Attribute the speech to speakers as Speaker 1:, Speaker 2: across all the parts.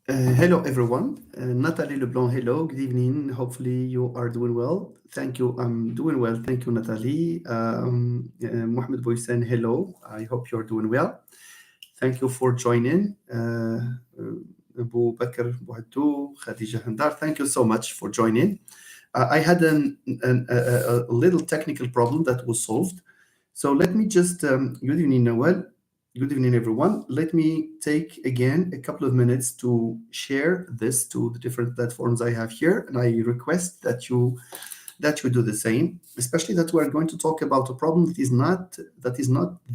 Speaker 1: Hello, everyone. Nathalie Leblanc, hello. Good evening. Hopefully, you are doing well. Thank you. I'm doing well. Thank you, Nathalie. Mohamed Boysen, hello. I hope you're doing well. Thank you for joining. Abu Bakr Bouhaddou, Khadija Handar, thank you so much for joining. I had a little technical problem that was solved. So let me just, good evening, Nawal. Good evening, everyone. Let me take again a couple of minutes to share this to the different platforms I have here, and I request that you do the same. Especially that we are going to talk about a problem that is not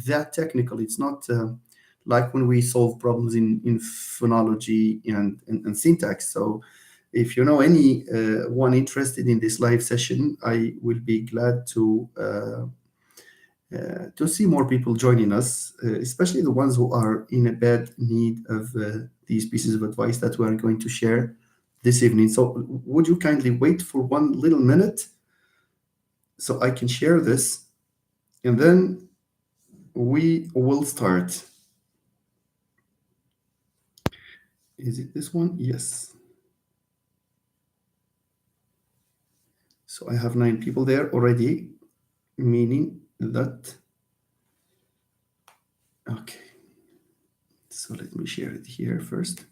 Speaker 1: that technical. It's not like when we solve problems in phonology and syntax. So if you know any one interested in this live session, I will be glad to see more people joining us, especially the ones who are in a bad need of these pieces of advice that we are going to share this evening. So, would you kindly wait for one little minute so I can share this, and then we will start. Is it this one? Yes. So I have 9 people there already, meaning that. Okay. So let me share it here first.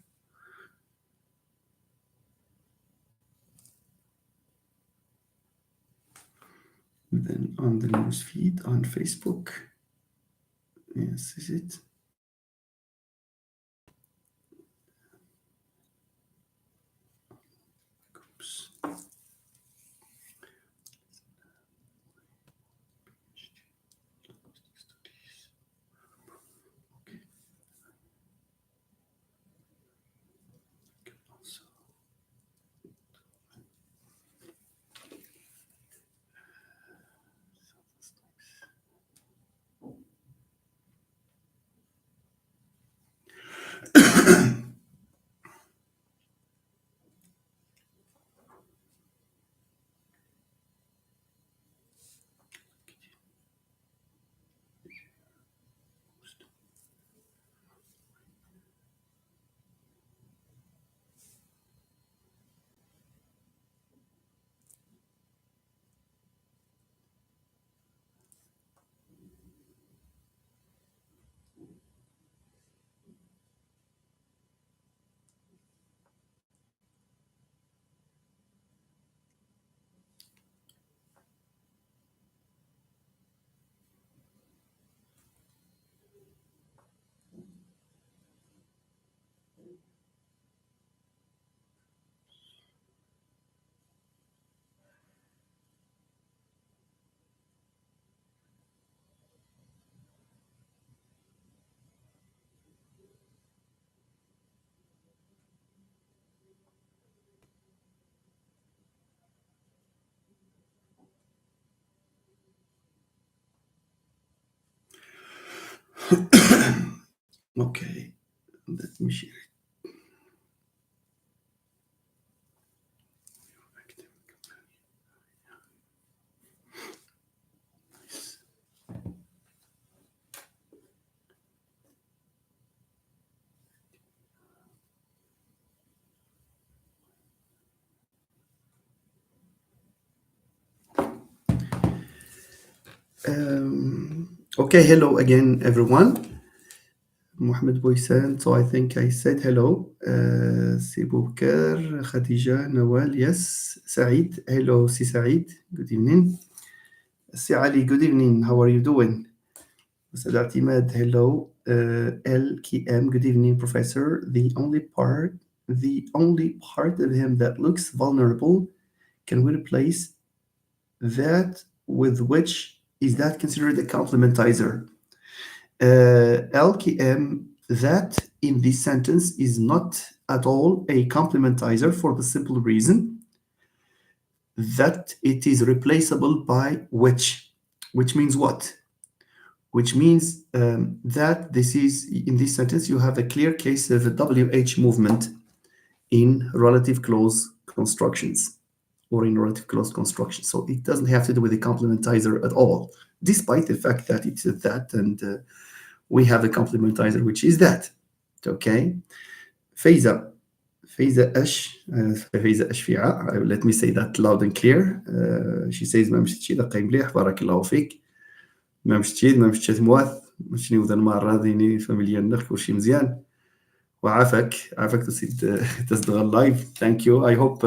Speaker 1: Then on the news feed on Facebook. Yes, is it? Oops. Okay, let me share it. Okay, hello again, everyone. Mohamed Boysan. So I think I said hello. Sibukar, Khadija, Nawal, yes. Saeed, hello, Si Saeed. Good evening. Si Ali, good evening. How are you doing? Ustad Atimad, hello. LKM, good evening, Professor. The only part of him that looks vulnerable, can we replace that with which is that considered a complementizer? LKM, that in this sentence is not at all a complementizer for the simple reason that it is replaceable by which means what? Which means that this is, in this sentence, you have a clear case of a WH movement in relative clause constructions or in relative clause construction. So it doesn't have to do with a complementizer at all, despite the fact that it's a that and we have a complementizer, which is that. Okay. Faiza, فايزة أش فايزة أشفيعة. Let me say that loud and clear. She says ما مشيتش دقي مليح بارك الله فيك. ما مشيت مواث ماشي وذا المرة ذيني فاميليا نخ كلشي مزيان وعافاك تسيد تصدق اللايف. Thank you. I hope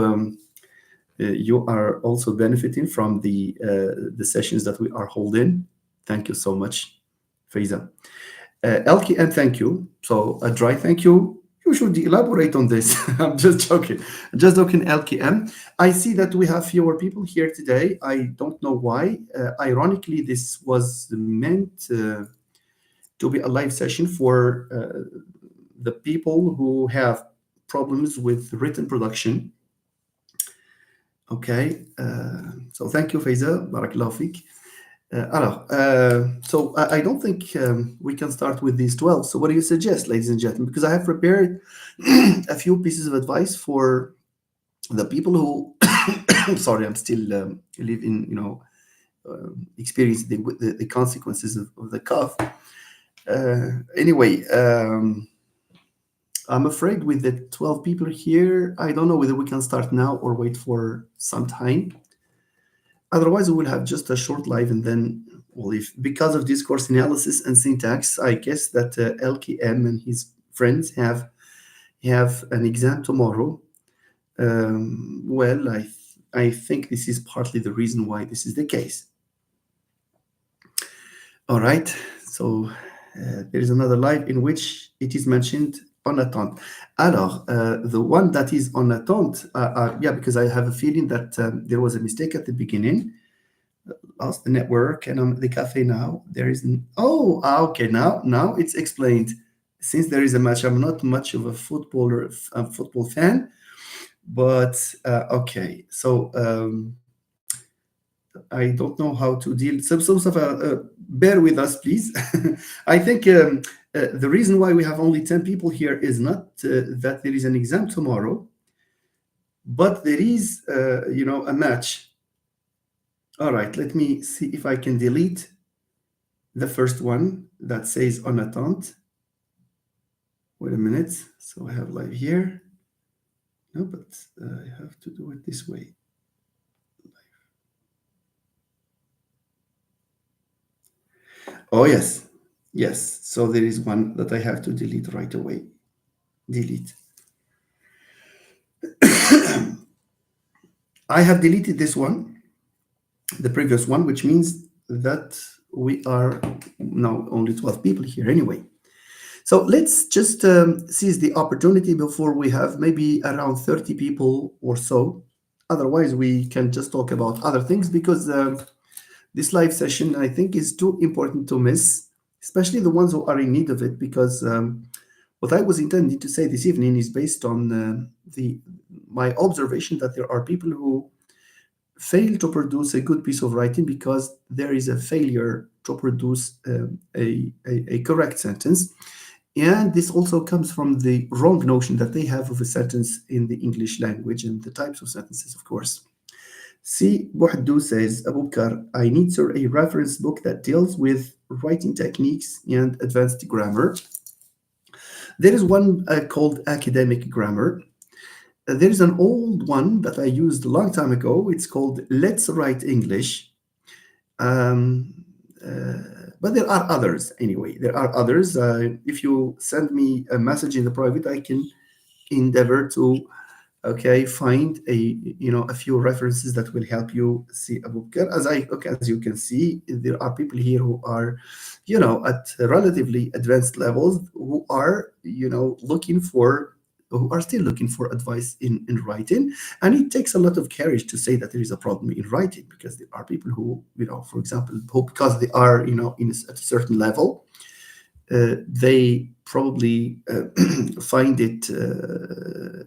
Speaker 1: you are also benefiting from the sessions that we are holding. Thank you so much, Faiza. Elki, and thank you. So a dry thank you. You should elaborate on this. I'm just joking. Just joking, Elki M. I see that we have fewer people here today. I don't know why. Ironically, this was meant to be a live session for the people who have problems with written production. Okay. So thank you, Faiza. Barakallahu fik. So I don't think we can start with these 12. So what do you suggest, ladies and gentlemen? Because I have prepared a few pieces of advice for the people who, sorry, I'm still living, experience the consequences of the cough. Anyway, I'm afraid with the 12 people here, I don't know whether we can start now or wait for some time. Otherwise, we will have just a short live and then we'll leave. Because of discourse analysis and syntax, I guess that LKM and his friends have an exam tomorrow. Well, I think this is partly the reason why this is the case. All right, so there is another live in which it is mentioned en attente. Alors, the one that is en attente, yeah, because I have a feeling that there was a mistake at the beginning. Lost the network and I'm at the cafe now. There is okay, now it's explained. Since there is a match, I'm not much of a football fan, but okay. So I don't know how to deal. Bear with us, please. I think the reason why we have only 10 people here is not that there is an exam tomorrow, but there is, a match. All right, let me see if I can delete the first one that says en attente. Wait a minute. So I have live here. No, but I have to do it this way. Oh, yes. Yes. So there is one that I have to delete right away. Delete. I have deleted this one, the previous one, which means that we are now only 12 people here anyway. So let's just seize the opportunity before we have maybe around 30 people or so. Otherwise, we can just talk about other things because this live session, I think, is too important to miss, especially the ones who are in need of it, because what I was intending to say this evening is based on my observation that there are people who fail to produce a good piece of writing because there is a failure to produce a correct sentence. And this also comes from the wrong notion that they have of a sentence in the English language and the types of sentences, of course. See, Bohadou says, Abu Bakr, I need, sir, a reference book that deals with writing techniques and advanced grammar. There is one called Academic Grammar. There is an old one that I used a long time ago. It's called Let's Write English. But there are others anyway. There are others. If you send me a message in the private, I can endeavor to find a few references that will help you see Abu Bakr. As you can see, there are people here who are at relatively advanced levels who are who are still looking for advice in writing. And it takes a lot of courage to say that there is a problem in writing, because there are people who, for example, who, because they are at a certain level, they probably find it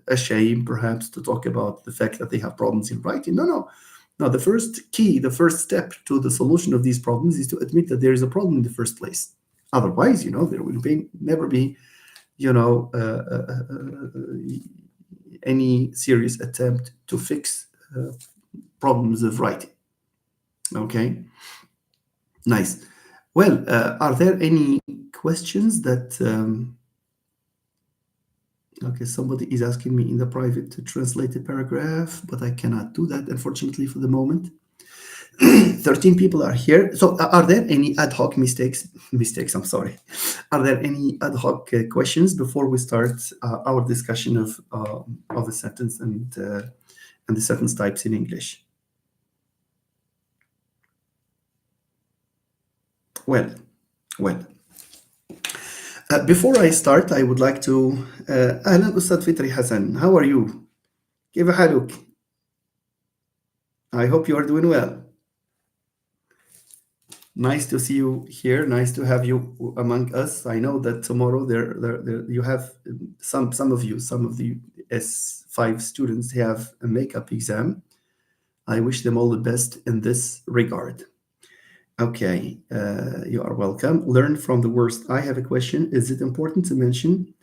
Speaker 1: a shame, perhaps, to talk about the fact that they have problems in writing. No. The first step to the solution of these problems is to admit that there is a problem in the first place. Otherwise, there will never be, any serious attempt to fix problems of writing. Okay, nice. Well, are there any questions that Okay, somebody is asking me in the private to translate the paragraph, but I cannot do that, unfortunately, for the moment. 13 people are here. So, are there any ad hoc mistakes, I'm sorry. Are there any ad hoc questions before we start our discussion of a sentence and the sentence types in English? Well, well. Before I start, I would like to أهلا أستاذ فطري حسن. How are you? كيف حالك? I hope you are doing well. Nice to see you here. Nice to have you among us. I know that tomorrow there you have some of the S5 students have a makeup exam. I wish them all the best in this regard. Okay, you are welcome. Learn from the worst. I have a question. Is it important to mention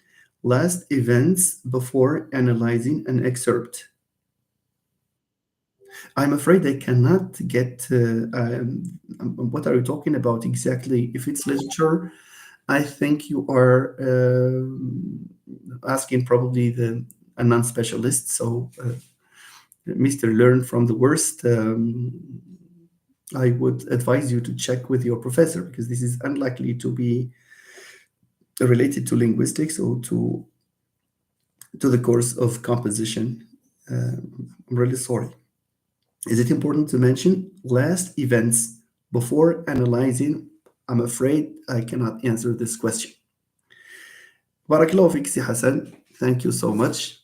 Speaker 1: last events before analyzing an excerpt? I'm afraid I cannot get what are you talking about exactly? If it's literature, I think you are asking probably a non-specialist. So, Mr. Learn from the worst, I would advise you to check with your professor because this is unlikely to be related to linguistics or to the course of composition. I'm really sorry. Is it important to mention last events before analyzing? I'm afraid I cannot answer this question. Barakallahu fik, Si Hassan. Thank you so much.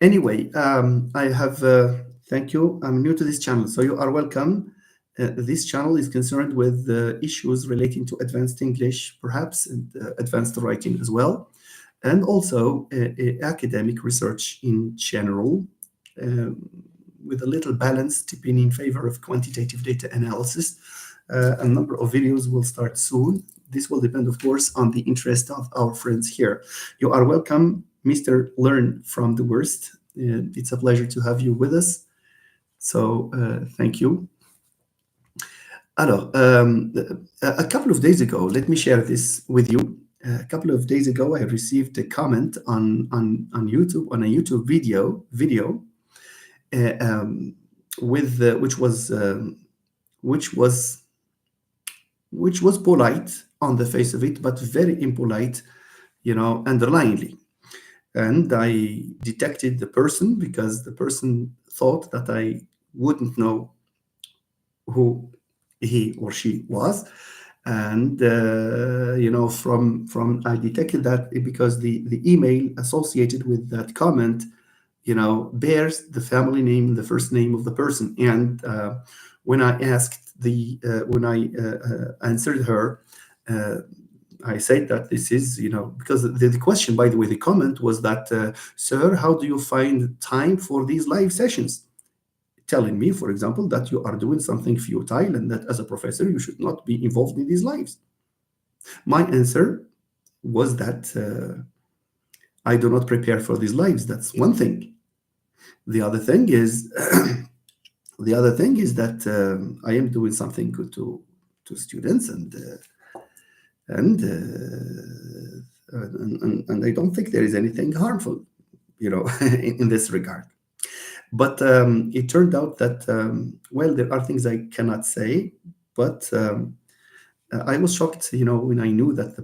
Speaker 1: Anyway, I have, thank you. I'm new to this channel, so you are welcome. This channel is concerned with issues relating to advanced English, perhaps, and advanced writing as well, and also academic research in general, with a little balance tipping in favor of quantitative data analysis. A number of videos will start soon. This will depend, of course, on the interest of our friends here. You are welcome, Mr. Learn from the Worst. It's a pleasure to have you with us. So thank you. Alors, a couple of days ago, let me share this with you. A couple of days ago, I received a comment on YouTube, on a YouTube video with which was which was polite on the face of it, but very impolite, underlyingly. And I detected the person because the person thought that I wouldn't know who he or she was. And from I detected that because the email associated with that comment, bears the family name, the first name of the person. And when I answered her, I said that this is, because the question, by the way, the comment was that, sir, how do you find time for these live sessions? Telling me, for example, that you are doing something futile and that as a professor, you should not be involved in these lives. My answer was that I do not prepare for these lives. That's one thing. The other thing is, that I am doing something good to students, and I don't think there is anything harmful, in this regard. But it turned out that there are things I cannot say, but I was shocked, when I knew that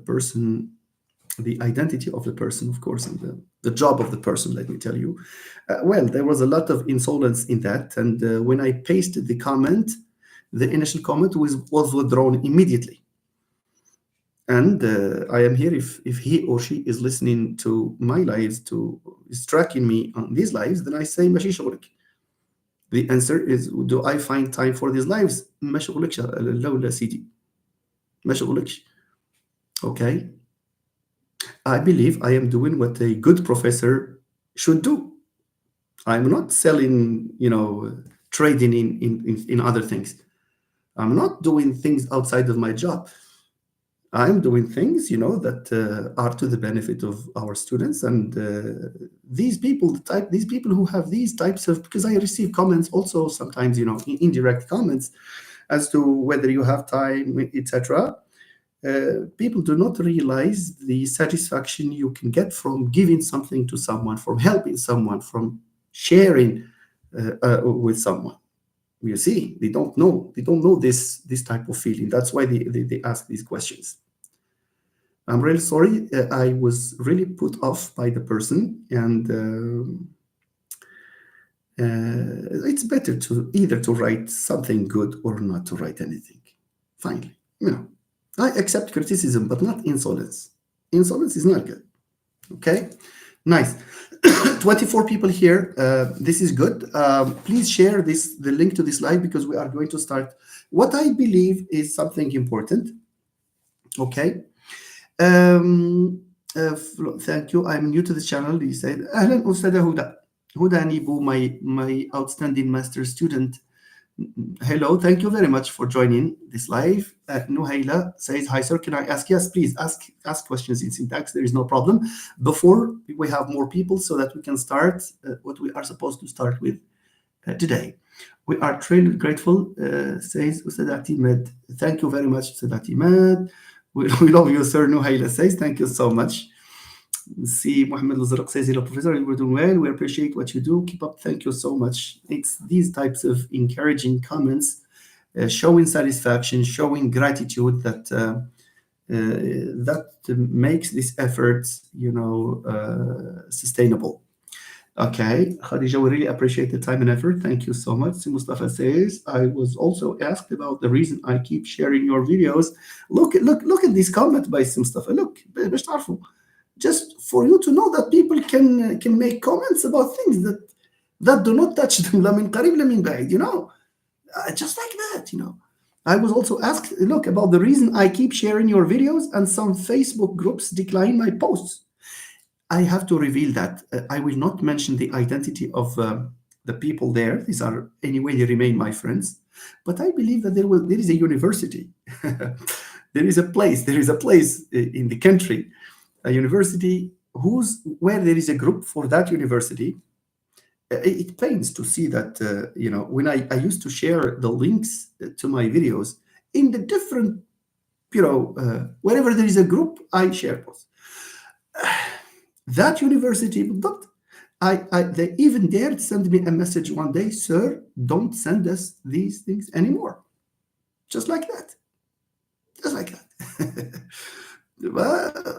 Speaker 1: the identity of the person, of course, and the job of the person, let me tell you. There was a lot of insolence in that. And when I pasted the comment, the initial comment was withdrawn immediately. And I am here if he or she is listening to my lives, is tracking me on these lives, then I say, ماشي شغلك. The answer is, do I find time for these lives? ما شغلكش لولا سيدي. ما شغلكش. Okay. I believe I am doing what a good professor should do. I'm not selling, trading in other things. I'm not doing things outside of my job. I'm doing things, that are to the benefit of our students. And these people who have these types of, because I receive comments also sometimes, indirect comments as to whether you have time, etc. people do not realize the satisfaction you can get from giving something to someone, from helping someone, from sharing with someone. You see, they don't know. They don't know this type of feeling. That's why they ask these questions. I'm really sorry. I was really put off by the person, and it's better to either to write something good or not to write anything. Finally, I accept criticism, but not insolence. Insolence is not good. Okay, nice. 24 people here. This is good. Please share the link to this live, because we are going to start what I believe is something important. Okay. Thank you. I'm new to the channel. He said, "Ahlan Ustada Huda. Huda Nibu, my outstanding master student. Hello, thank you very much for joining this live." Nuhaila says, "Hi sir, can I ask?" Yes, please ask questions in syntax. There is no problem. Before we have more people, so that we can start what we are supposed to start with today. We are truly grateful, says Ustad Atimed. Thank you very much, Ustad Atimed. We love you, sir. Nuhaila says, thank you so much. See, Mohammed Lazaraq says, hello, Professor, we're doing well. We appreciate what you do. Keep up. Thank you so much. It's these types of encouraging comments, showing satisfaction, showing gratitude that makes this effort, sustainable. Okay, Khadija, we really appreciate the time and effort. Thank you so much. Mustafa says, I was also asked about the reason I keep sharing your videos. Look at this comment by Mustafa. Look, just for you to know that people can make comments about things that do not touch them. لا من قريب لا من بعيد, just like that. I was also asked, look, about the reason I keep sharing your videos and some Facebook groups decline my posts. I have to reveal that. I will not mention the identity of the people there. These are, anyway, they remain my friends. But I believe that there is a university. There is a place in the country, a university where there is a group for that university. It pains to see that, when I used to share the links to my videos in the different, wherever there is a group, I share posts. That university, they even dared send me a message one day, sir, don't send us these things anymore. Just like that.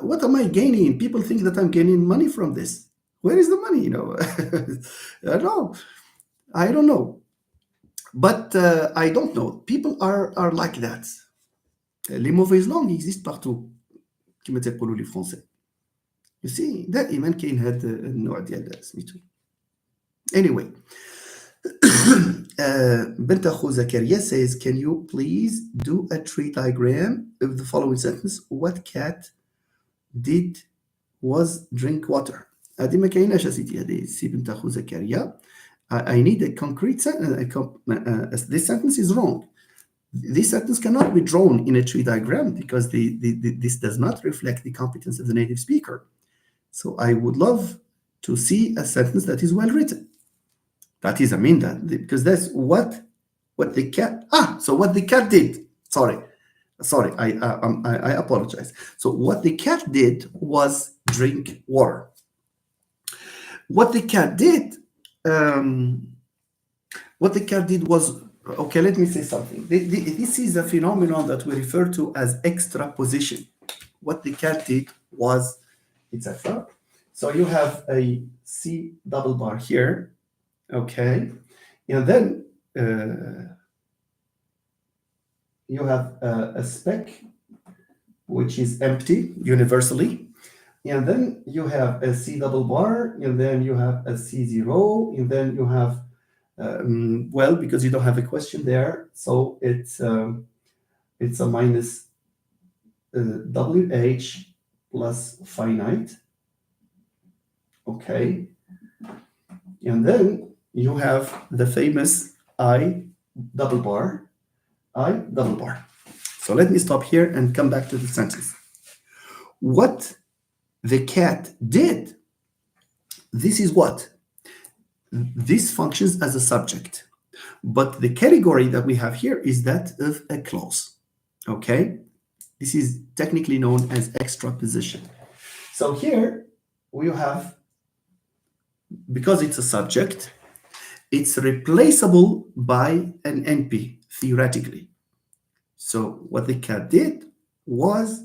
Speaker 1: What am I gaining? People think that I'm gaining money from this. Where is the money? I don't know. But I don't know. People are like that. Les mauvaises langues existent partout. كما تقولوا les Français. You see, دائما كاين هذا النوع ديال سميتو. Anyway, بنت أخو زكريا says, can you please do a tree diagram of the following sentence? What cat did was drink water. هذه ما كايناش أسيدي. هذه سي بنت أخو زكريا. I need a concrete sentence. This sentence is wrong. This sentence cannot be drawn in a tree diagram because this does not reflect the competence of the native speaker. So I would love to see a sentence that is well written. That is, because that's what the cat. So what the cat did. Sorry, I apologize. So what the cat did was drink water. What the cat did was, okay, let me say something. This is a phenomenon that we refer to as extraposition. What the cat did was, etc. So you have a C double bar here, okay, and then you have a spec which is empty universally, and then you have a C double bar, and then you have a C0, and then you have because you don't have a question there, so it's a minus WH plus finite. Okay, and then you have the famous I double bar. So let me stop here and come back to the sentence. What the cat did, this is what? This functions as a subject, but the category that we have here is that of a clause. Okay, This is technically known as extraposition. So here we have, because it's a subject, it's replaceable by an NP, theoretically. So what the cat did was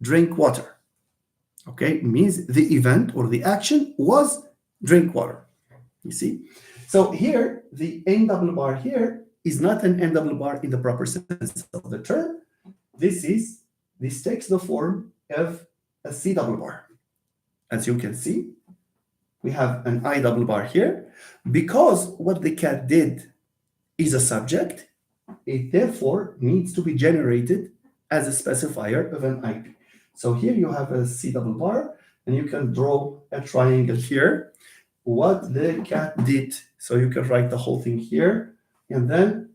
Speaker 1: drink water. Okay, it means the event or the action was drink water. You see? So here, the N double bar here is not an N double bar in the proper sense of the term. This takes the form of a C double bar. As you can see, we have an I double bar here. Because what the cat did is a subject, it therefore needs to be generated as a specifier of an IP. So here you have a C double bar, and you can draw a triangle here. What the cat did. So you can write the whole thing here, and then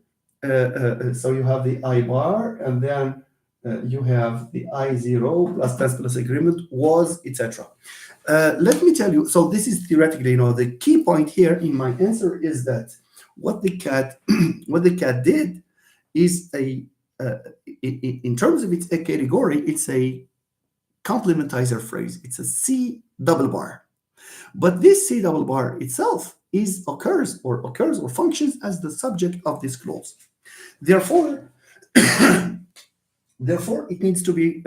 Speaker 1: so you have the I bar, and then you have the I0 plus test plus agreement was, etc. Let me tell you, so this is theoretically, the key point here in my answer is that what the cat what the cat did is in terms of its category, it's a complementizer phrase. It's a C double bar. But this C double bar itself occurs or functions as the subject of this clause. Therefore, it needs to be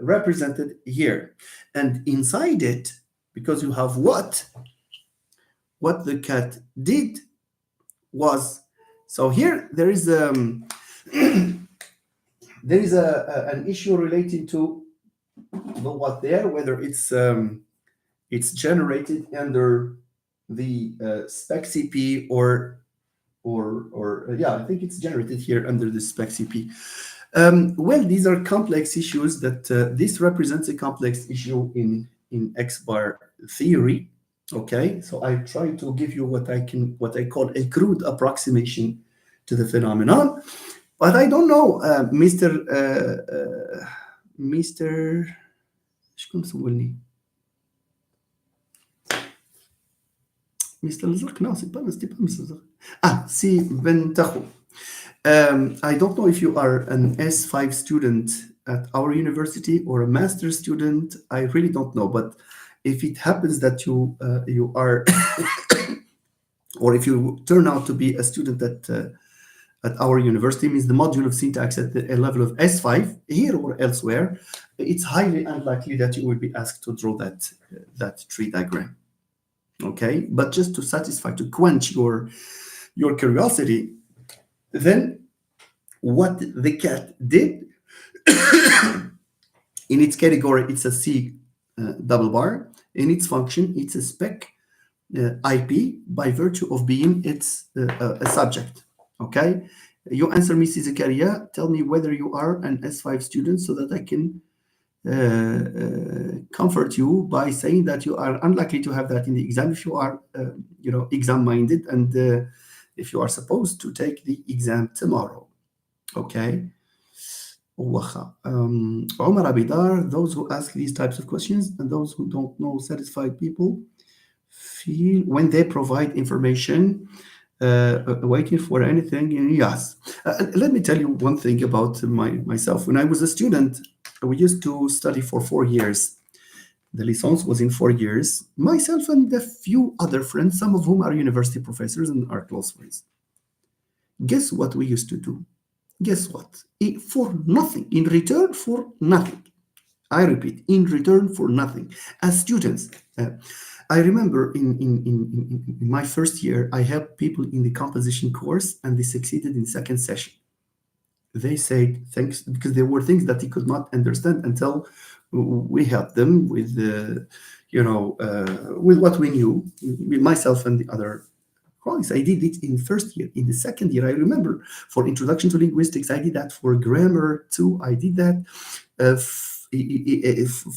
Speaker 1: represented here, and inside it, because you have what the cat did was. So here there is an issue relating to the what there, whether it's generated under the spec CP or yeah, I think it's generated here under the spec CP. Well, these are complex issues that this represents a complex issue in X bar theory. Okay, so I try to give you what I call a crude approximation to the phenomenon, but I don't know, Mr. شكون مسولني؟ Mr. Lazark? No, c'est pas Mr. Lazark. Si Bentakhou. I don't know if you are an S5 student at our university or a master's student. I really don't know. But if it happens that you are, or if you turn out to be a student at our university, means the module of syntax at a level of S5 here or elsewhere, it's highly unlikely that you will be asked to draw that tree diagram. Okay, but just to quench your curiosity, then what the cat did in its category, it's a C double bar. In its function, it's a spec IP by virtue of being it's a subject. Okay, you answer me, Zakaria. Tell me whether you are an S5 student so that I can comfort you by saying that you are unlikely to have that in the exam if you are exam minded, and if you are supposed to take the exam tomorrow. Okay. Omar Abidar, those who ask these types of questions and those who don't know satisfied people feel when they provide information waiting for anything. Yes. Let me tell you one thing about myself. When I was a student, we used to study for 4 years. The licence was in 4 years. Myself and a few other friends, some of whom are university professors and are close friends. Guess what we used to do? Guess what? For nothing. In return for nothing. I repeat, in return for nothing. As students, I remember in my first year, I helped people in the composition course, and they succeeded in second session. They said thanks, because there were things that they could not understand until we helped them with with what we knew, myself and the other colleagues. I did it in first year. In the second year, I remember for introduction to linguistics, I did that. For grammar too, I did that.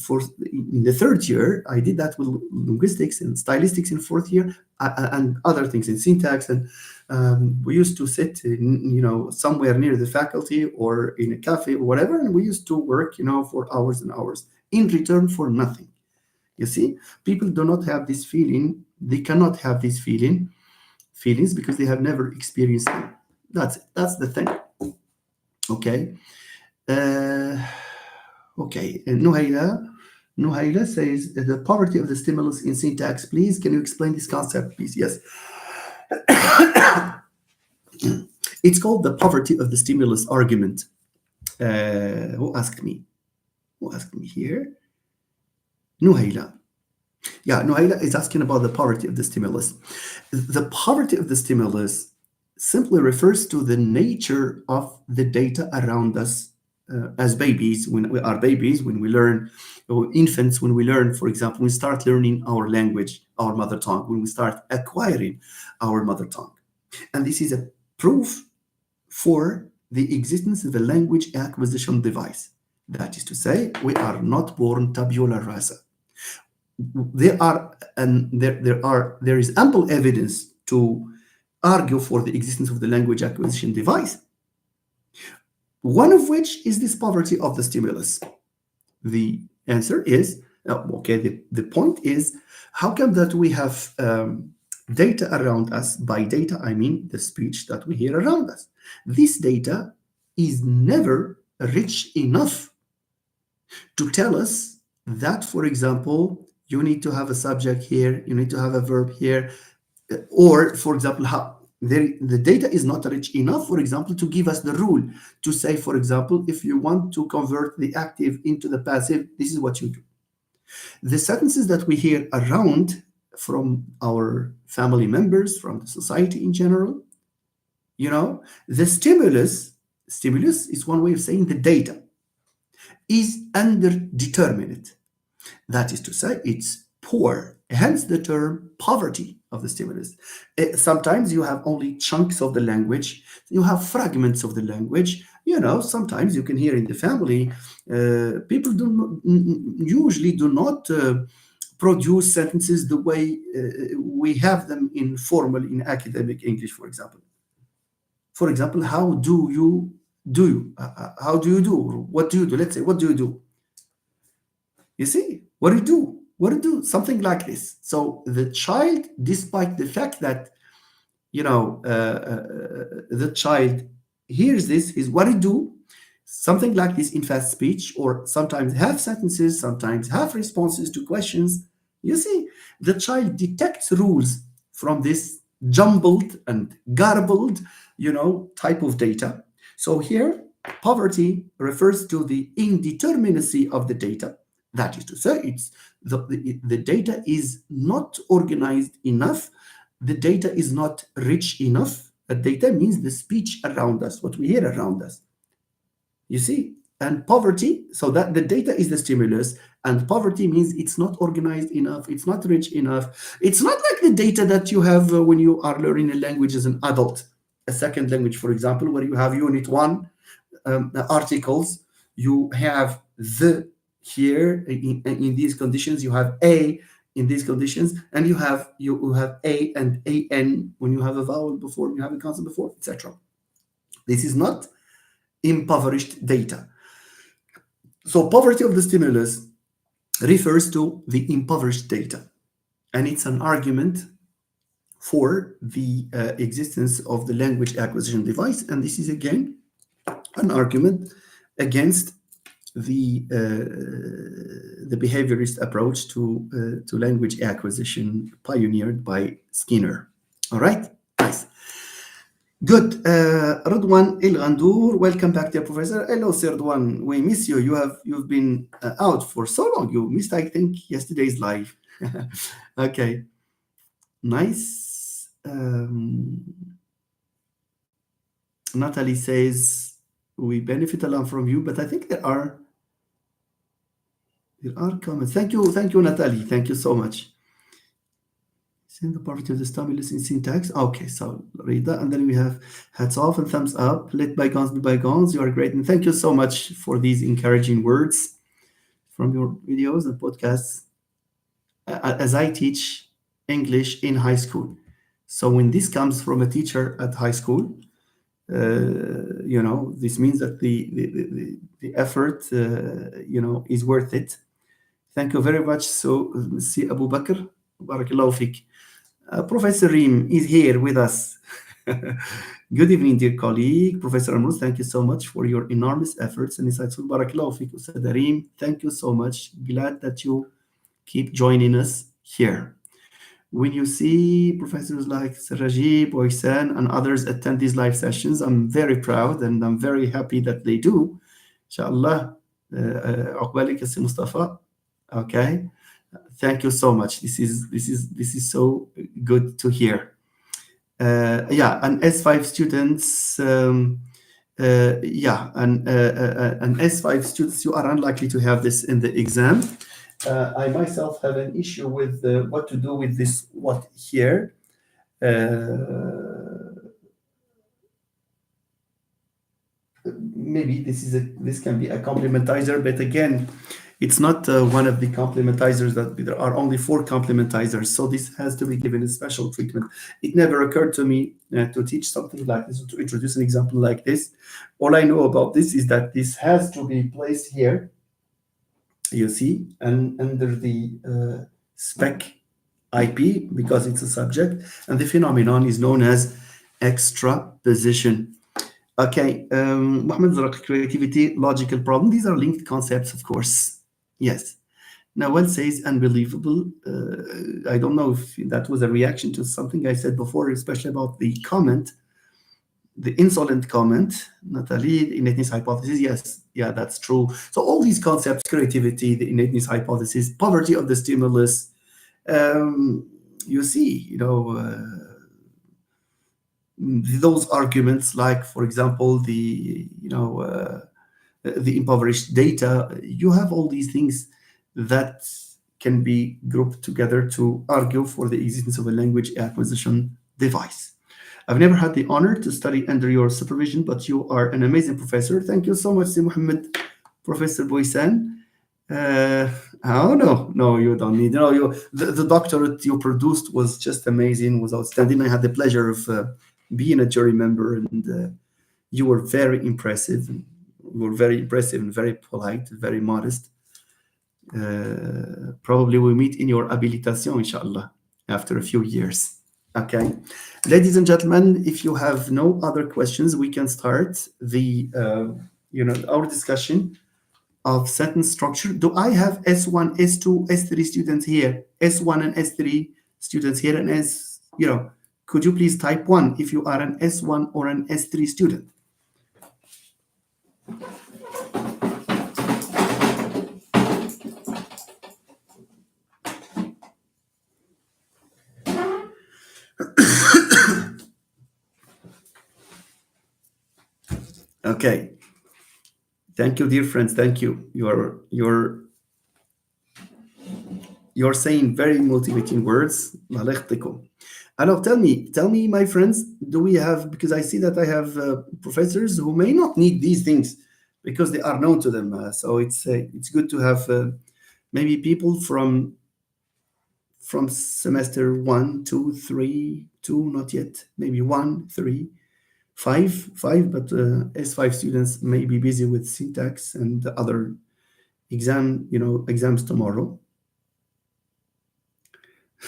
Speaker 1: For in the third year, I did that with linguistics and stylistics in fourth year, and other things in syntax. And we used to sit somewhere near the faculty or in a cafe or whatever, and we used to work for hours and hours in return for nothing. You see, people do not have this feeling. They cannot have this feelings because they have never experienced them. That's the thing. Okay. Uh, okay, Nuhaila says the poverty of the stimulus in syntax. Please, can you explain this concept, please? Yes, it's called the poverty of the stimulus argument. Who asked me? Who asked me here? Nuhaila. Yeah, Nuhaila is asking about the poverty of the stimulus. The poverty of the stimulus simply refers to the nature of the data around us as babies, when we are babies, when we learn, or infants, when we learn, for example, we start learning our language, our mother tongue, when we start acquiring our mother tongue. And this is a proof for the existence of a language acquisition device. That is to say, we are not born tabula rasa. There is ample evidence to argue for the existence of the language acquisition device, one of which is this poverty of the stimulus. The answer is okay. The point is, how come that we have data around us? By data, I mean the speech that we hear around us. This data is never rich enough to tell us that, for example, you need to have a subject here, you need to have a verb here, or, for example, the data is not rich enough, for example, to give us the rule to say, for example, if you want to convert the active into the passive, this is what you do. The sentences that we hear around from our family members, from the society in general, the stimulus is one way of saying the data is underdetermined. That is to say, it's poor, hence the term poverty of the stimulus. Sometimes you have only chunks of the language, you have fragments of the language. Sometimes you can hear in the family, people usually do not produce sentences the way we have them in academic English, for example. For example, how do you do? How do you do? What do you do? Let's say, what do you do? You see, what do you do? What do you do? Something like this. So the child, despite the fact that, the child hears this, is what do you do? Something like this in fast speech, or sometimes half sentences, sometimes half responses to questions. You see, the child detects rules from this jumbled and garbled, type of data. So here, poverty refers to the indeterminacy of the data. That is to say, it's the data is not organized enough. The data is not rich enough. The data means the speech around us, what we hear around us. You see, and poverty, so that the data is the stimulus, and poverty means it's not organized enough, it's not rich enough. It's not like the data that you have when you are learning a language as an adult, a second language, for example, where you have unit one, articles, you have the here in these conditions, you have a in these conditions, and you have a and an when you have a vowel before, you have a consonant before, etc. This is not impoverished data. So poverty of the stimulus refers to the impoverished data, and it's an argument for the existence of the language acquisition device. And this is again an argument against the behaviorist approach to language acquisition pioneered by Skinner. All right, nice. Good. Radwan El Ghandour, welcome back, dear professor. Hello, Sir Radwan. We miss you. You've been out for so long. You missed, I think, yesterday's live. Okay, nice. Natalie says we benefit a lot from you, but I think there are comments. Thank you, Natalie. Thank you so much. Send the poverty of the stimulus in syntax. Okay, so read that, and then we have hats off and thumbs up. Let bygones be bygones. You are great, and thank you so much for these encouraging words from your videos and podcasts. As I teach English in high school, so when this comes from a teacher at high school, this means that the effort, is worth it. Thank you very much. So, see Abu Bakr, Barakallahu Fik. Professor Reem is here with us. Good evening, dear colleague, Professor Amrus. Thank you so much for your enormous efforts and insightful. Barakallahu fiik, Ustad Areem. Thank you so much. Glad that you keep joining us here. When you see professors like Sarajib, Oisan, and others attend these live sessions, I'm very proud and I'm very happy that they do. Inshallah, عقبالك يا سي Mustafa. Okay, thank you so much. This is so good to hear. Yeah, and S5 students. Yeah, and S5 students, you are unlikely to have this in the exam. I myself have an issue with what to do with this what here. Maybe this can be a complementizer, but again, it's not one of the complementizers. That there are only four complementizers, so this has to be given a special treatment. It never occurred to me to teach something like this, to introduce an example like this. All I know about this is that this has to be placed here, you see, and under the spec IP, because it's a subject, and the phenomenon is known as extraposition. Okay, Mohammed Zarak, creativity, logical problem. These are linked concepts, of course. Yes. Now, one says unbelievable. I don't know if that was a reaction to something I said before, especially about the comment, the insolent comment. Natalie, the innateness hypothesis. Yes, yeah, that's true. So all these concepts, creativity, the innateness hypothesis, poverty of the stimulus, you see, those arguments, like for example, the impoverished data. You have all these things that can be grouped together to argue for the existence of a language acquisition device. I've never had the honor to study under your supervision, but you are an amazing professor. Thank you so much, Si Muhammad, Professor Boysan. Uh, oh no, no, you don't need. No, the doctorate you produced was just amazing, was outstanding. I had the pleasure of being a jury member, and you were very impressive. You were very impressive and very polite, very modest. Probably we'll meet in your habilitation, inshallah, after a few years. Okay, ladies and gentlemen, if you have no other questions, we can start the our discussion of sentence structure. Do I have S1, S2, S3 students here? S1 and S3 students here, and could you please type 1 if you are an S1 or an S3 student? Okay. Thank you, dear friends. Thank you. You're saying very motivating words. الله يخطيكم. Alors, tell me, my friends, do we have, because I see that I have professors who may not need these things because they are known to them. So it's good to have maybe people from semester 1, 2, 3, 2, not yet, maybe 1, 3, 5, but S5 students may be busy with syntax and other exams tomorrow.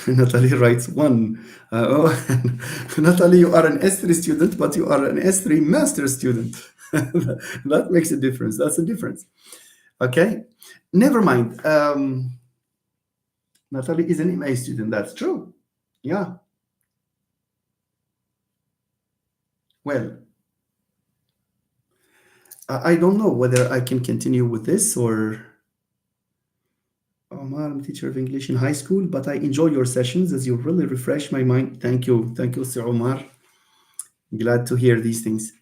Speaker 1: Natalie writes 1. Natalie, you are an S3 student, but you are an S3 master student. That makes a difference. That's a difference. Okay, never mind. Natalie is an MA student. That's true. Yeah. Well, I don't know whether I can continue with this or. Omar, I'm a teacher of English in high school, but I enjoy your sessions as you really refresh my mind. Thank you. Thank you, Sir Omar. Glad to hear these things.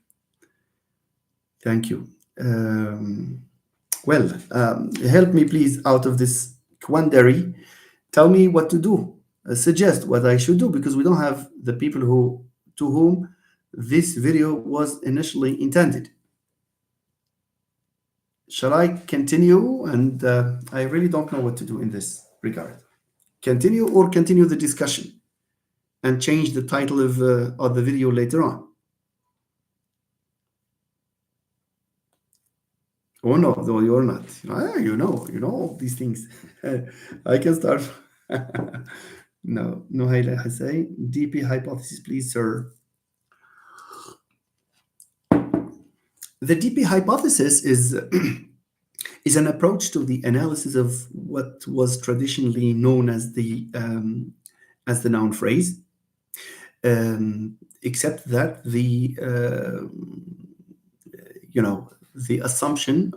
Speaker 1: Thank you. Help me please out of this quandary. Tell me what to do. Suggest what I should do, because we don't have the people to whom this video was initially intended. Shall I continue? And I really don't know what to do in this regard. Continue or continue the discussion and change the title of the video later on. Oh no, no, you're not. You know all these things. I can start. No, Hayla Hassan. DP hypothesis, please, sir. The DP hypothesis is is an approach to the analysis of what was traditionally known as the noun phrase, except that you know the assumption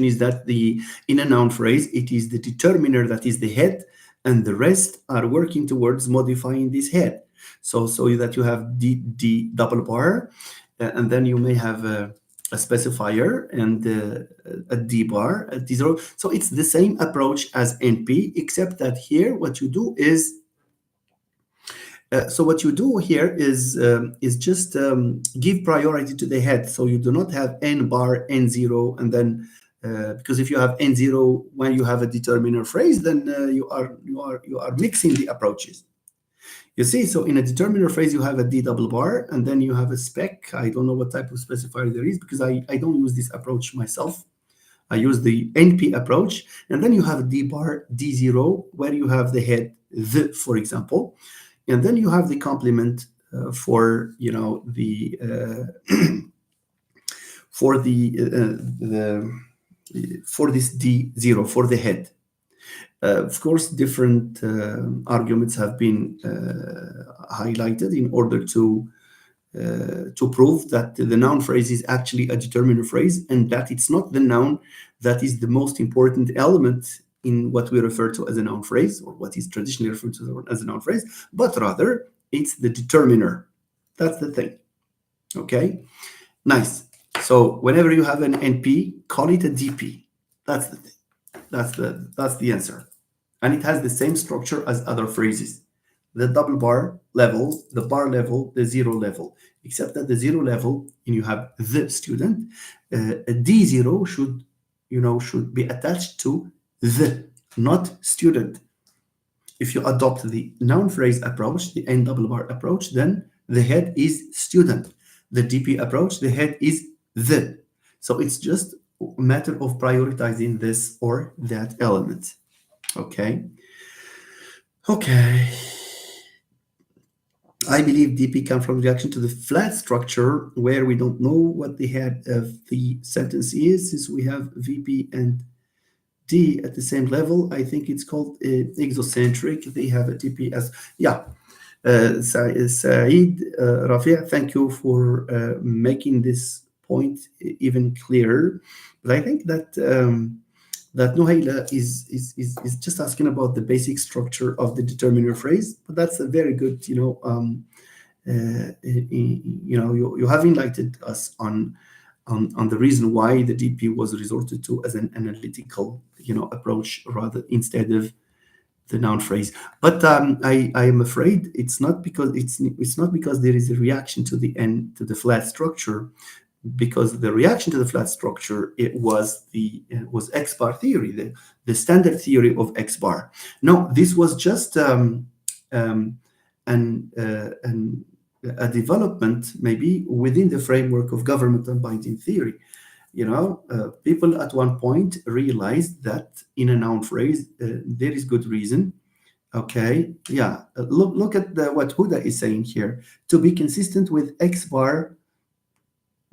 Speaker 1: is that the in a noun phrase it is the determiner that is the head, and the rest are working towards modifying this head. So that you have d double bar, and then you may have a specifier and a d bar, a d zero. So it's the same approach as NP, except that here what you do is so what you do here is just give priority to the head. So you do not have n bar n zero, and then because if you have n zero when you have a determiner phrase, then you are mixing the approaches. You see, so in a determiner phrase you have a d double bar, and then you have a spec. I don't know what type of specifier there is because I don't use this approach myself. I use the NP approach, and then you have d bar d0 where you have the head the, for example, and then you have the complement for for the for this d0 for the head. Of course, different arguments have been highlighted in order to prove that the noun phrase is actually a determiner phrase, and that it's not the noun that is the most important element in what we refer to as a noun phrase, or what is traditionally referred to as a noun phrase, but rather it's the determiner. That's the thing. Okay, nice. So whenever you have an NP, call it a DP. That's the thing. That's the answer, and it has the same structure as other phrases. The double bar level, the bar level, the zero level, except that the zero level, and you have the student, a D0 should be attached to the, not student. If you adopt the noun phrase approach, the n double bar approach, then the head is student. The DP approach, the head is the. So it's just a matter of prioritizing this or that element. Okay. Okay. I believe DP comes from reaction to the flat structure where we don't know what the head of the sentence is, since we have VP and D at the same level. I think it's called exocentric. They have a DP as, yeah. Saeed, Rafi, thank you for making this point even clearer. But I think that that Nuhaila is just asking about the basic structure of the determiner phrase, but that's a very good, you have enlightened us on the reason why the DP was resorted to as an analytical, approach rather instead of the noun phrase. But I am afraid it's not because there is a reaction to the flat structure, because the reaction to the flat structure was X bar theory, the standard theory of X bar. No, this was just a development maybe within the framework of government unbinding theory. People at one point realized that in a noun phrase there is good reason. Okay, yeah. Look at what Huda is saying here. To be consistent with X bar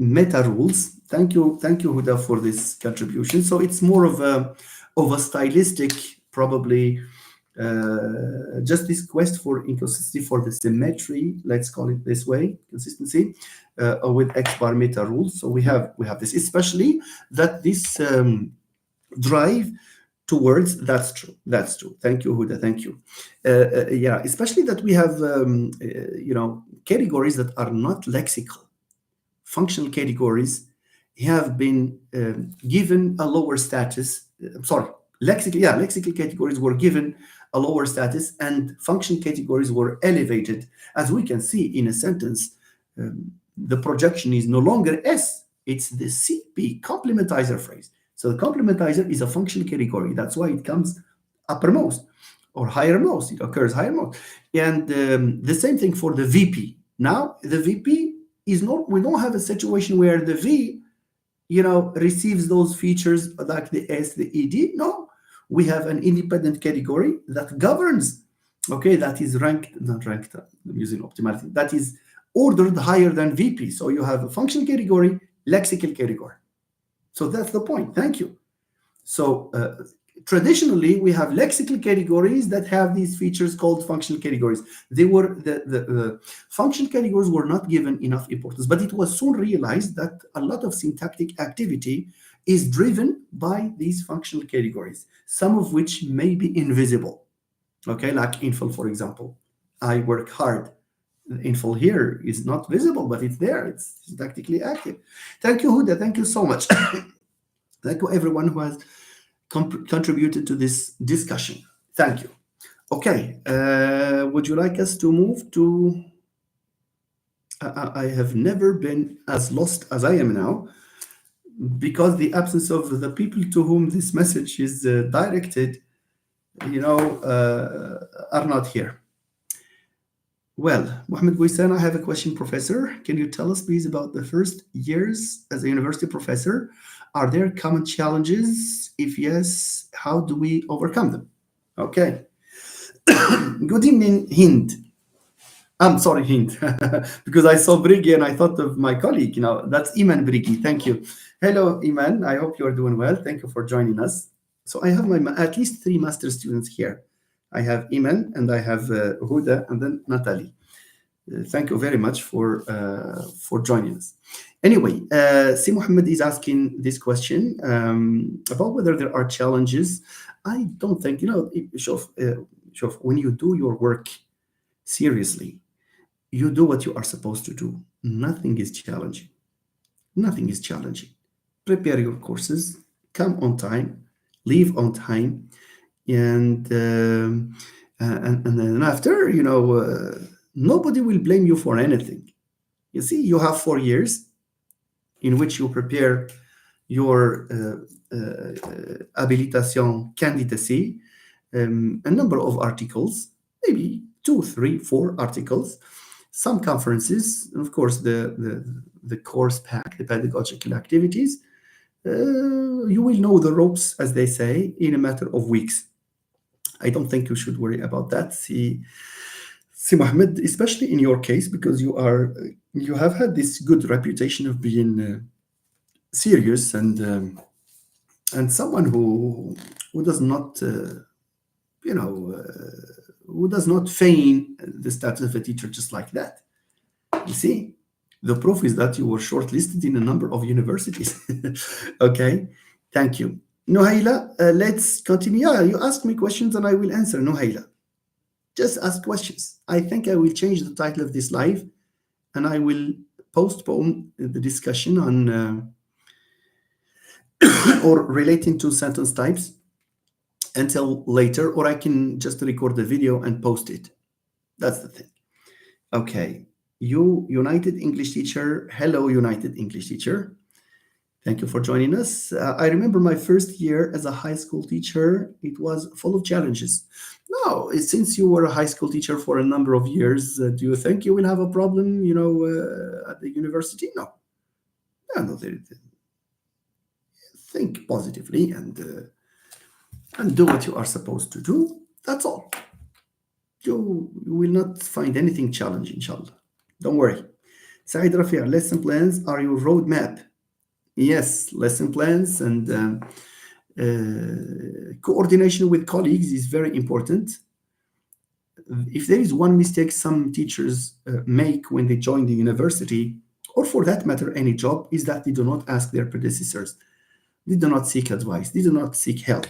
Speaker 1: meta rules. Thank you, Huda, for this contribution. So it's more of a stylistic, probably just this quest for inconsistency, for the symmetry, let's call it this way, consistency with X bar meta rules. So we have this, especially that this drive towards that's true. Thank you, Huda. Thank you. Yeah, especially that we have categories that are not lexical. Functional categories have been given a lower status. Lexical categories were given a lower status, and function categories were elevated. As we can see in a sentence, the projection is no longer S, it's the CP, complementizer phrase. So the complementizer is a functional category. That's why it comes uppermost or highermost. It occurs highermost. And the same thing for the VP. Now, the VP is not, we don't have a situation where the V, receives those features like the S, the ED. No, we have an independent category that governs, that is not ranked, I'm using optimality, that is ordered higher than VP. So you have a function category lexical category. So that's the point. Thank you. So traditionally, we have lexical categories that have these features called functional categories. They were the functional categories were not given enough importance, but it was soon realized that a lot of syntactic activity is driven by these functional categories, some of which may be invisible. Okay, like infil, for example. I work hard. Infil here is not visible, but it's there. It's syntactically active. Thank you, Huda. Thank you so much. Thank you, everyone who has contributed to this discussion. Thank you. Okay, would you like us to move to? I have never been as lost as I am now because the absence of the people to whom this message is directed, are not here. Well, Mohammed Boysan, I have a question, Professor. Can you tell us, please, about the first years as a university professor? Are there common challenges? If yes, how do we overcome them? Okay. Good evening, Hind. I'm sorry, Hind, because I saw Brigi and I thought of my colleague. That's Iman Brigi. Thank you. Hello, Iman. I hope you're doing well. Thank you for joining us. So I have at least 3 master students here. I have Iman and I have Huda and then Natalie. Thank you very much for joining us. Anyway, Si Muhammad is asking this question about whether there are challenges. I don't think, Shof, when you do your work seriously, you do what you are supposed to do. Nothing is challenging. Nothing is challenging. Prepare your courses, come on time, leave on time, and then after, nobody will blame you for anything. You see, you have 4 years in which you prepare your habilitation candidacy, a number of articles, maybe 2, 3, 4 articles, some conferences, and of course the course pack, the pedagogical activities. You will know the ropes, as they say, in a matter of weeks. I don't think you should worry about that. See, Mohammed, especially in your case, because you have had this good reputation of being serious and someone who does not who does not feign the status of a teacher just like that. You see, the proof is that you were shortlisted in a number of universities. Okay, thank you. Nuhaila, let's continue. Yeah, you ask me questions and I will answer, Nuhaila. Just ask questions. I think I will change the title of this live and I will postpone the discussion on or relating to sentence types until later, or I can just record the video and post it. That's the thing. Okay. You, United English teacher. Hello, United English teacher. Thank you for joining us. I remember my first year as a high school teacher. It was full of challenges. No, since you were a high school teacher for a number of years, do you think you will have a problem, at the university? No. No, think positively and do what you are supposed to do. That's all. You will not find anything challenging, inshallah. Don't worry. Saeed Rafia, lesson plans are your roadmap. Yes, lesson plans and coordination with colleagues is very important. If there is one mistake some teachers make when they join the university, or for that matter, any job, is that they do not ask their predecessors. They do not seek advice. They do not seek help.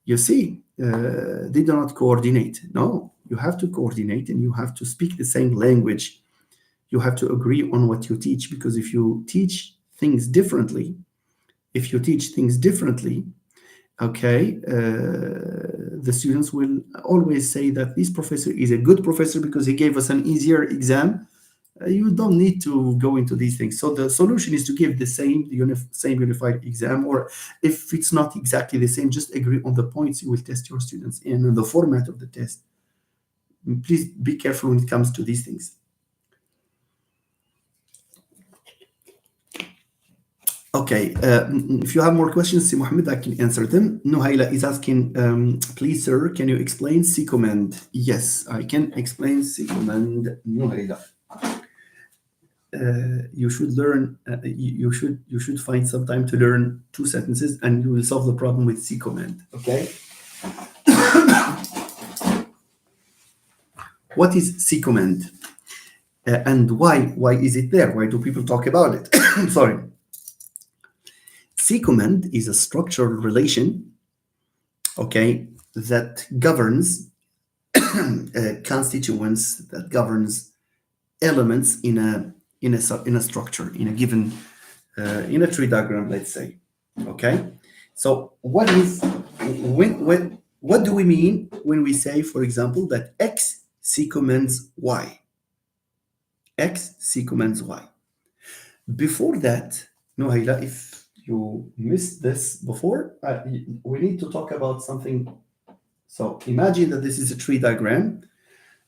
Speaker 1: You see, they do not coordinate. No, you have to coordinate and you have to speak the same language. You have to agree on what you teach, because if you teach things differently, okay, the students will always say that this professor is a good professor because he gave us an easier exam. You don't need to go into these things. So the solution is to give the same unified exam, or if it's not exactly the same, just agree on the points you will test your students in and the format of the test. Please be careful when it comes to these things. Okay, if you have more questions, Si Mohammed, I can answer them. Nuhaila is asking, please, sir, can you explain C-command? Yes, I can explain C-command, Nuhaila. you should learn. You should find some time to learn two sentences, and you will solve the problem with C command. Okay. What is C command, and why? Why is it there? Why do people talk about it? Sorry. C command is a structural relation. Okay, that governs constituents, that governs elements in a structure, in a given in a tree diagram, let's say. Okay, so what do we mean when we say, for example, that x c commands y? X c commands y. Before that, Nohaila, if you missed this before, we need to talk about something. So imagine that this is a tree diagram.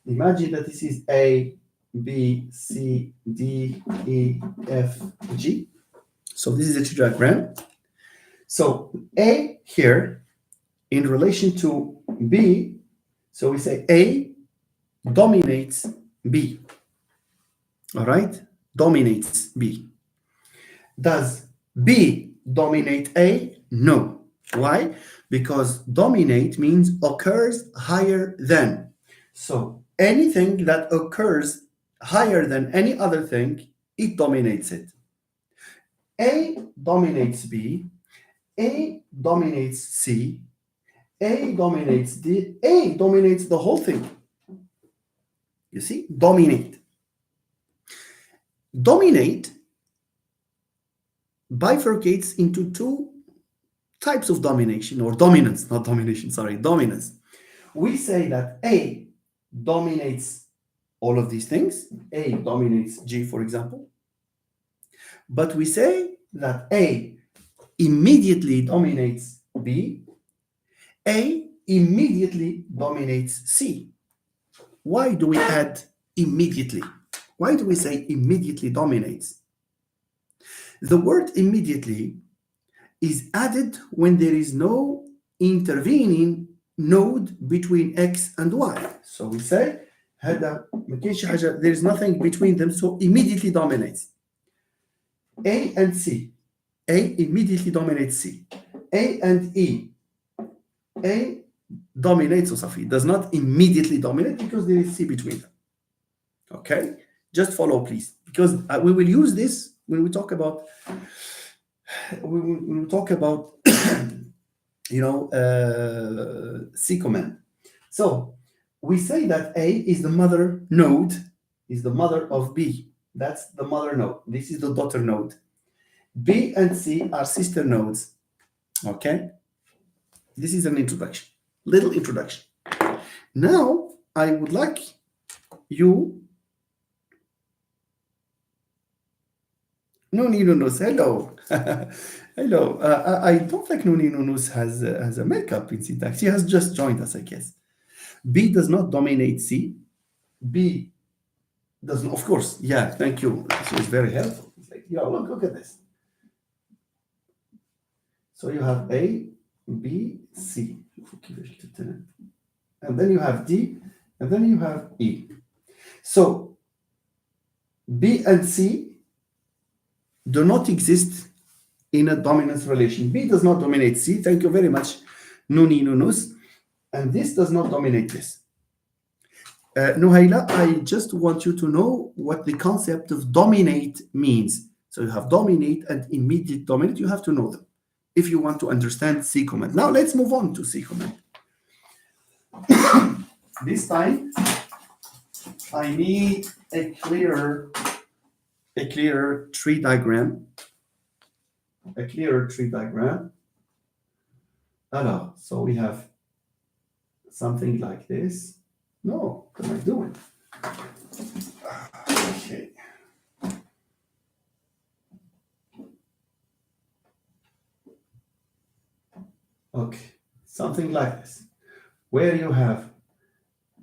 Speaker 1: Imagine that this is A, B, C, D, E, F, G. So this is a tree diagram. So A here in relation to B, so we say A dominates B. All right? Dominates B. Does B dominate A? No. Why? Because dominate means occurs higher than. So anything that occurs higher than any other thing, it dominates it. A dominates B, A dominates C, A dominates D, A dominates the whole thing. You see? Dominate. Dominate bifurcates into two types of domination, or dominance, not domination, sorry, dominance. We say that A dominates all of these things. A dominates G, for example. But we say that A immediately dominates B. A immediately dominates C. Why do we add immediately? Why do we say immediately dominates? The word immediately is added when there is no intervening node between X and Y. So we say هذا ما كاينش حاجة, there is nothing between them, so immediately dominates. A and C. A immediately dominates C. A and E. A dominates Safi, does not immediately dominate because there is C between them. Okay? Just follow, please, because we will use this when we talk about C command. So we say that A is the mother node, is the mother of B. That's the mother node. This is the daughter node. B and C are sister nodes. Okay? This is an introduction, little introduction. Now, I would like you. Nuni Nunus, hello. Hello. I don't think Nuni Nunus has a makeup in syntax. She has just joined us, I guess. B does not dominate C. B doesn't, of course. Yeah, thank you. She was very helpful. It's like, yeah, look at this. So you have A, B, C. And then you have D, and then you have E. So B and C do not exist in a dominance relation. B does not dominate C. Thank you very much, Nuni Nunus. And this does not dominate this. Nuhaila, I just want you to know what the concept of dominate means. So you have dominate and immediate dominate. You have to know them if you want to understand C command. Now let's move on to C command. This time, I need a clearer tree diagram. A clearer tree diagram. Alors, so we have something like this. No, what am I doing? Okay. Okay, something like this, where you have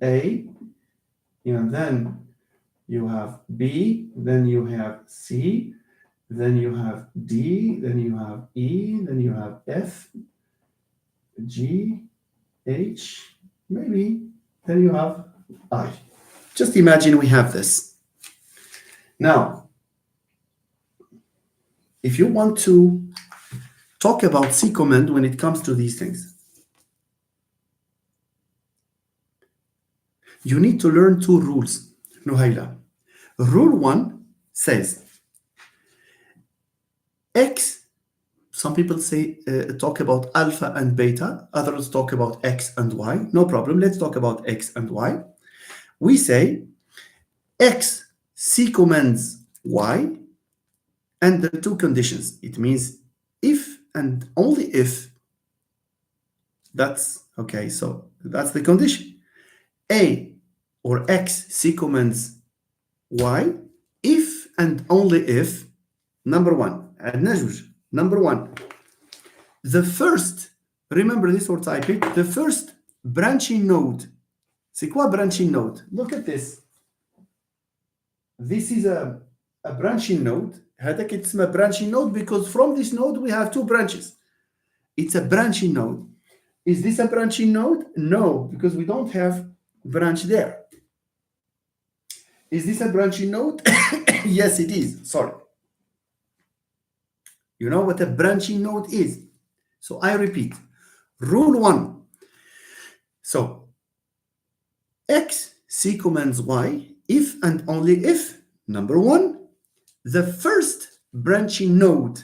Speaker 1: A, and then you have B, then you have C, then you have D, then you have E, then you have F, G, H, maybe, then you have I. Just imagine we have this. Now, if you want to talk about C command when it comes to these things, you need to learn two rules. Nuhaila. Rule 1 says X, some people say talk about alpha and beta, others talk about X and Y. No problem, let's talk about X and Y. We say X C commands Y and the two conditions. It means if and only if. That's okay, so that's the condition. A or X C commands Y if and only if number one. Number one, the first, remember this or type it, the first branching node. C'est quoi branching node? Look at this. This is a branching node. هذاك اسمه branching node because from this node we have two branches. It's a branching node. Is this a branching node? No, because we don't have branch there. Is this a branching node? Yes, it is. Sorry. You know what a branching node is. So I repeat. Rule 1. So X C commands Y if and only if, number 1, the first branching node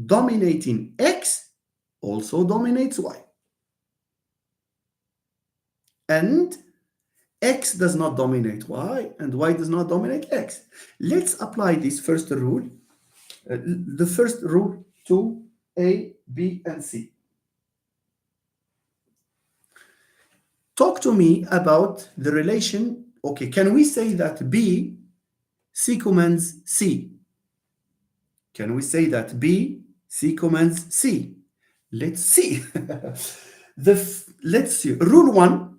Speaker 1: dominating X also dominates Y. And X does not dominate Y, and Y does not dominate X. Let's apply this first rule, the first rule to A, B, and C. Talk to me about the relation. Okay, can we say that B, C commands C? Can we say that B, C commands C? Let's see. Let's see. Rule 1.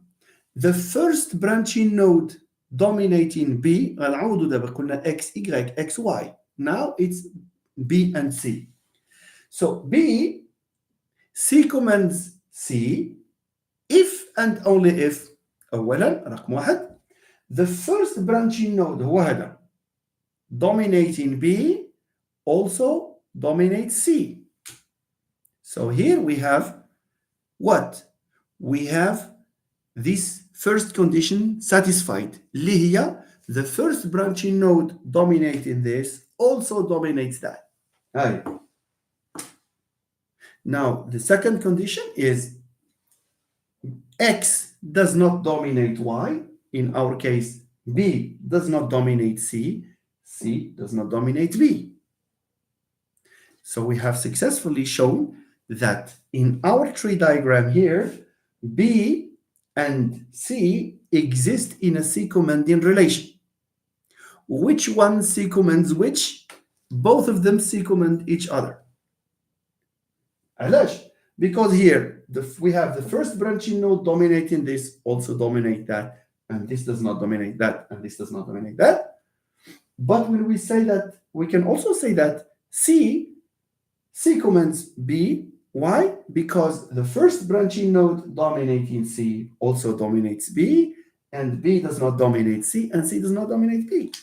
Speaker 1: The first branching node dominating B, غنعوضوا دابا قلنا X, Y, X, Y. Now it's B and C. So B, C commands C if and only if أولا رقم 1 the first branching node هو هذا dominating B also dominates C. So here we have what? We have this first condition satisfied. اللي هي the first branching node dominating this also dominates that. Right. Now the second condition is X does not dominate Y. In our case, B does not dominate C. C does not dominate B. So we have successfully shown that in our tree diagram here, B and C exist in a C commanding relation. Which one C commands which? Both of them C command each other. علاش? Because here we have the first branching node dominating this, also dominate that, and this does not dominate that, and this does not dominate that. But when we say that, we can also say that C commands B. Why? Because the first branching node dominating C also dominates B, and B does not dominate C, and C does not dominate B.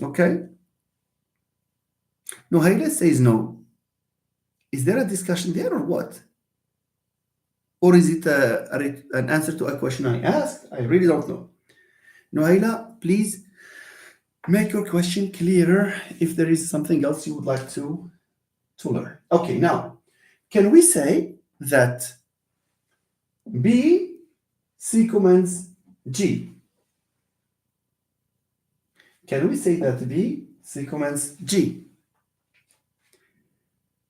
Speaker 1: Okay? Nuhaila says no. Is there a discussion there or what? Or is it an answer to a question I asked? I really don't know. Nuhaila, please make your question clearer if there is something else you would like to learn. Okay, now, can we say that B, C commands G? Can we say that B, C commands G?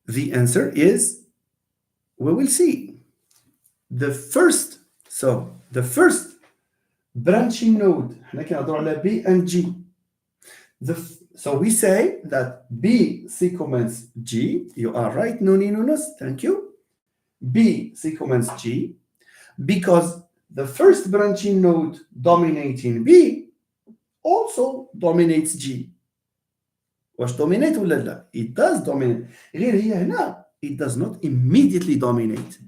Speaker 1: The answer is, we will see. The first branching node, احنا كنهضروا على B and G. So we say that B, C commands G. You are right, Nuni Nunes, thank you. B, C commands G, because the first branching node dominating B also dominates G. واش dominate ولا لا؟ It does dominate. غير هي هنا it does not immediately dominate.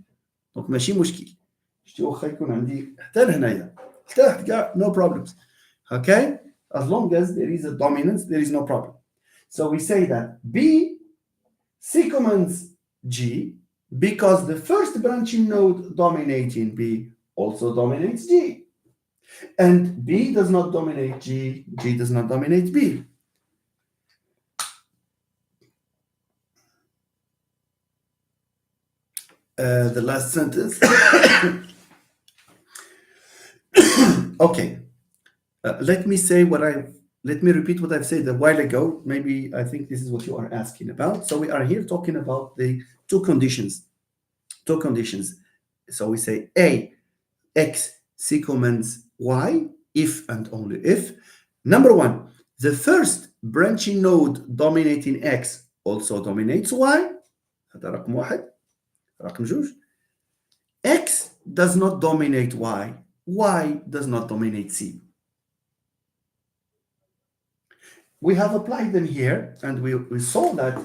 Speaker 1: دونك ماشي مشكل. شتي واخا يكون عندي حتى لهنايا حتى لتحت كاع no problems. Okay? As long as there is a dominance, there is no problem. So we say that B sequence G because the first branching node dominating B also dominates G. And B does not dominate G, G does not dominate B. The last sentence. Okay. Let me repeat what I've said a while ago. Maybe I think this is what you are asking about. So we are here talking about the two conditions. Two conditions. So we say A, X sequence Y, if and only if. Number one, the first branching node dominating X also dominates Y. هذا رقم واحد. رقم جوج. X does not dominate Y. Y does not dominate C. We have applied them here, and we saw that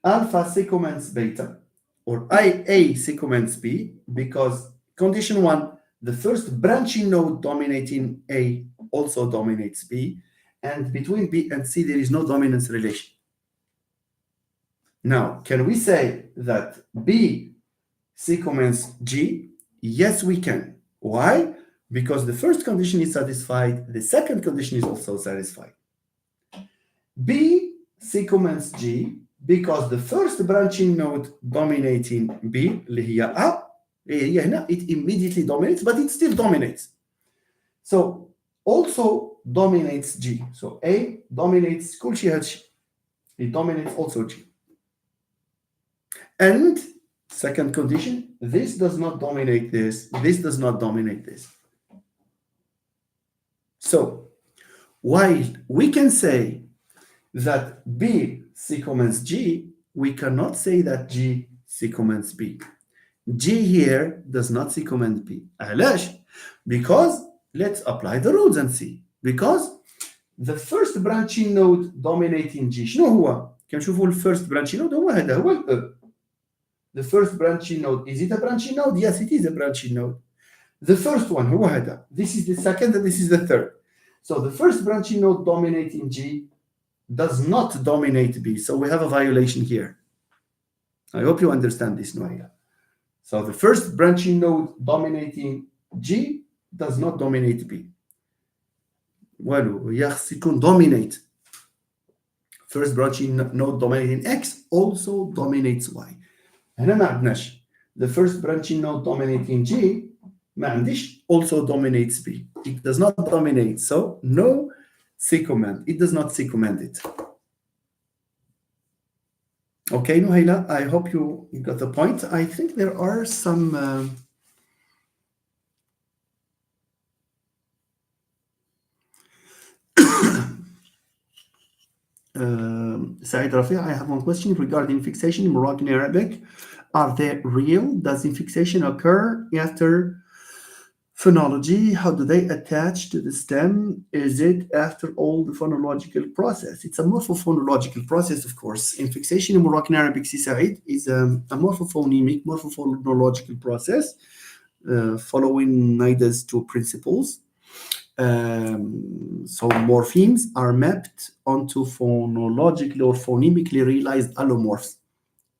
Speaker 1: alpha sequence beta, or IA sequence B, because condition one, the first branching node dominating A also dominates B, and between B and C there is no dominance relation. Now, can we say that B sequence G? Yes, we can. Why? Because the first condition is satisfied, the second condition is also satisfied. B sequence G because the first branching node dominating B اللي هي A هي هنا, it immediately dominates, but it still dominates. So also dominates G. So A dominates كل شيء هذا الشيء. It dominates also G. And second condition, this does not dominate this, this does not dominate this. So while we can say that B sequence G, we cannot say that G sequence B. G here does not sequence B. علاش? Because let's apply the rules and see. Because the first branching node dominating G شنو هو؟ كنشوفوا first branching node هو هذا هو ال E. The first branching node, is it a branching node? Yes, it is a branching node. The first one هو هذا. This is the second and this is the third. So the first branching node dominating G does not dominate B. So we have a violation here. I hope you understand this, Noia. So the first branching node dominating G does not dominate B. والو يخص يكون dominate. First branching node dominating X also dominates Y. هنا ما عندناش. The first branching node dominating G ما عنديش also dominates B. It does not dominate. So no sequence. It does not sequence it. Okay, Nuhaila, I hope you got the point. I think there are some Said Rafi, I have one question regarding fixation in Moroccan Arabic. Are they real? Does fixation occur after phonology? How do they attach to the stem? Is it after all the phonological process? It's a morphophonological process, of course. Infixation in Moroccan Arabic, Said, is a morphophonemic, morphophonological process following NIDA's two principles. So morphemes are mapped onto phonologically or phonemically realized allomorphs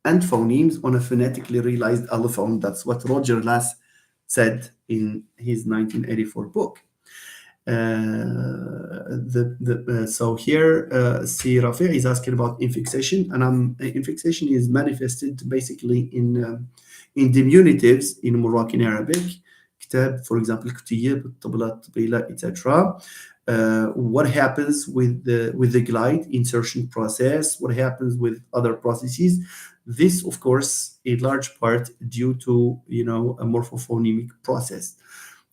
Speaker 1: and phonemes on a phonetically realized allophone. That's what Roger Lass said in his 1984 book. So here, C. Rafi is asking about infixation, and infixation is manifested basically in diminutives in Moroccan Arabic. كتاب, for example, كتيب, الطبلة, طبيلة, etc. What happens with the glide insertion process? What happens with other processes? This, of course, in large part due to a morphophonemic process.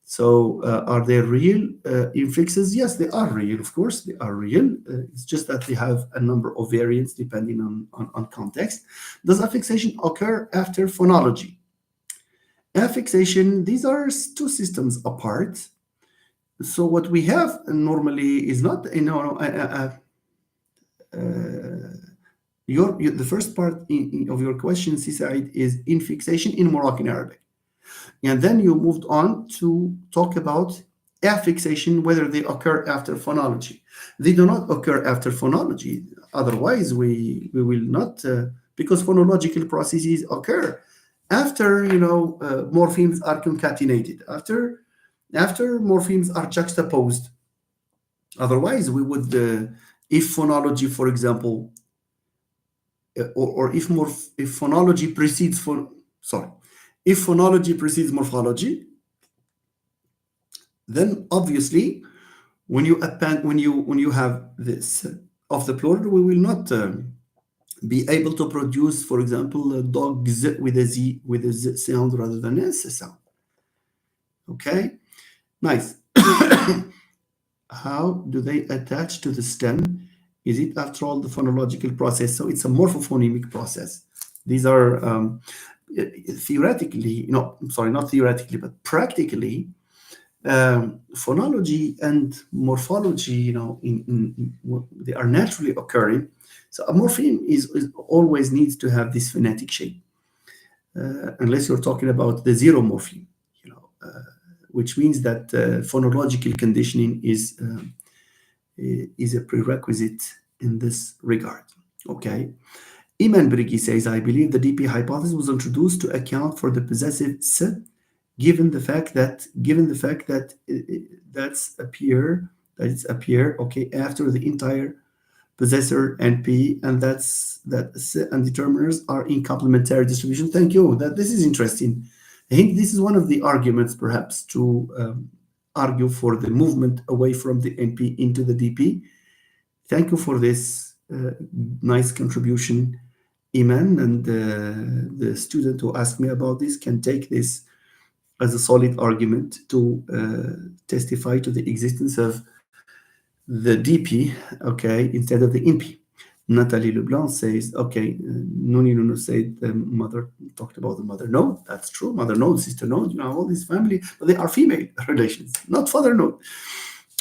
Speaker 1: So, are they real infixes? Yes, they are real. Of course, they are real. It's just that they have a number of variants depending on context. Does affixation occur after phonology? Affixation, these are two systems apart. So what we have normally is not, the first part of your question, Said, is infixation in Moroccan Arabic. And then you moved on to talk about affixation, whether they occur after phonology. They do not occur after phonology. Otherwise, we will not, because phonological processes occur after morphemes are concatenated, after morphemes are juxtaposed. Otherwise, we would, if phonology, for example, or if phonology precedes sorry, if phonology precedes morphology, then obviously when you have this of the plural, we will not be able to produce, for example, dogs with a z sound rather than a s sound. Okay, nice. How do they attach to the stem? Is it, after all, the phonological process? So it's a morphophonemic process. These are theoretically, no, sorry, not theoretically, but practically, phonology and morphology, they are naturally occurring. So a morpheme is always needs to have this phonetic shape, unless you're talking about the zero morpheme, which means that phonological conditioning is a prerequisite in this regard. Okay. Iman Brigi says, I believe the DP hypothesis was introduced to account for the possessive s, given the fact that it's appear, okay, after the entire possessor NP, and that s and determiners are in complementary distribution. Thank you. That this is interesting. I think this is one of the arguments, perhaps, to argue for the movement away from the NP into the DP. Thank you for this nice contribution, Iman, and the student who asked me about this can take this as a solid argument to testify to the existence of the DP, okay, instead of the NP. Nathalie Leblanc says, okay, Noni Nuno said the mother talked about the mother node. That's true. Mother node, sister node, all these family, but they are female relations, not father node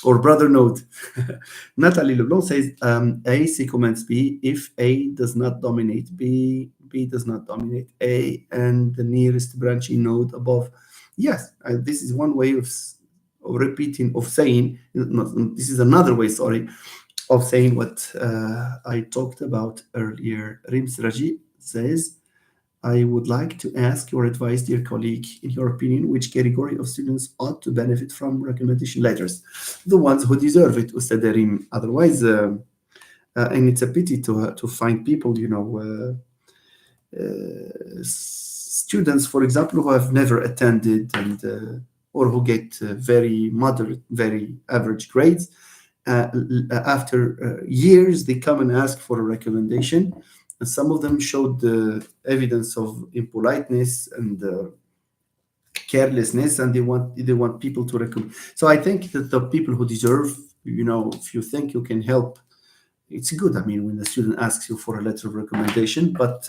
Speaker 1: or brother node. Nathalie Leblanc says, A comments B if A does not dominate B, B does not dominate A, and the nearest branching node above. Yes, this is one way of repeating, of saying, this is another way, sorry, of saying what I talked about earlier. Rims Raji says, I would like to ask your advice, dear colleague. In your opinion, which category of students ought to benefit from recommendation letters? The ones who deserve it, Ustad Rim. Otherwise, and it's a pity to find people, students, for example, who have never attended or who get very moderate, very average grades. After years, they come and ask for a recommendation. And some of them showed the evidence of impoliteness and carelessness, and they want people to recommend. So I think that the people who deserve, if you think you can help, it's good. I mean, when the student asks you for a letter of recommendation, but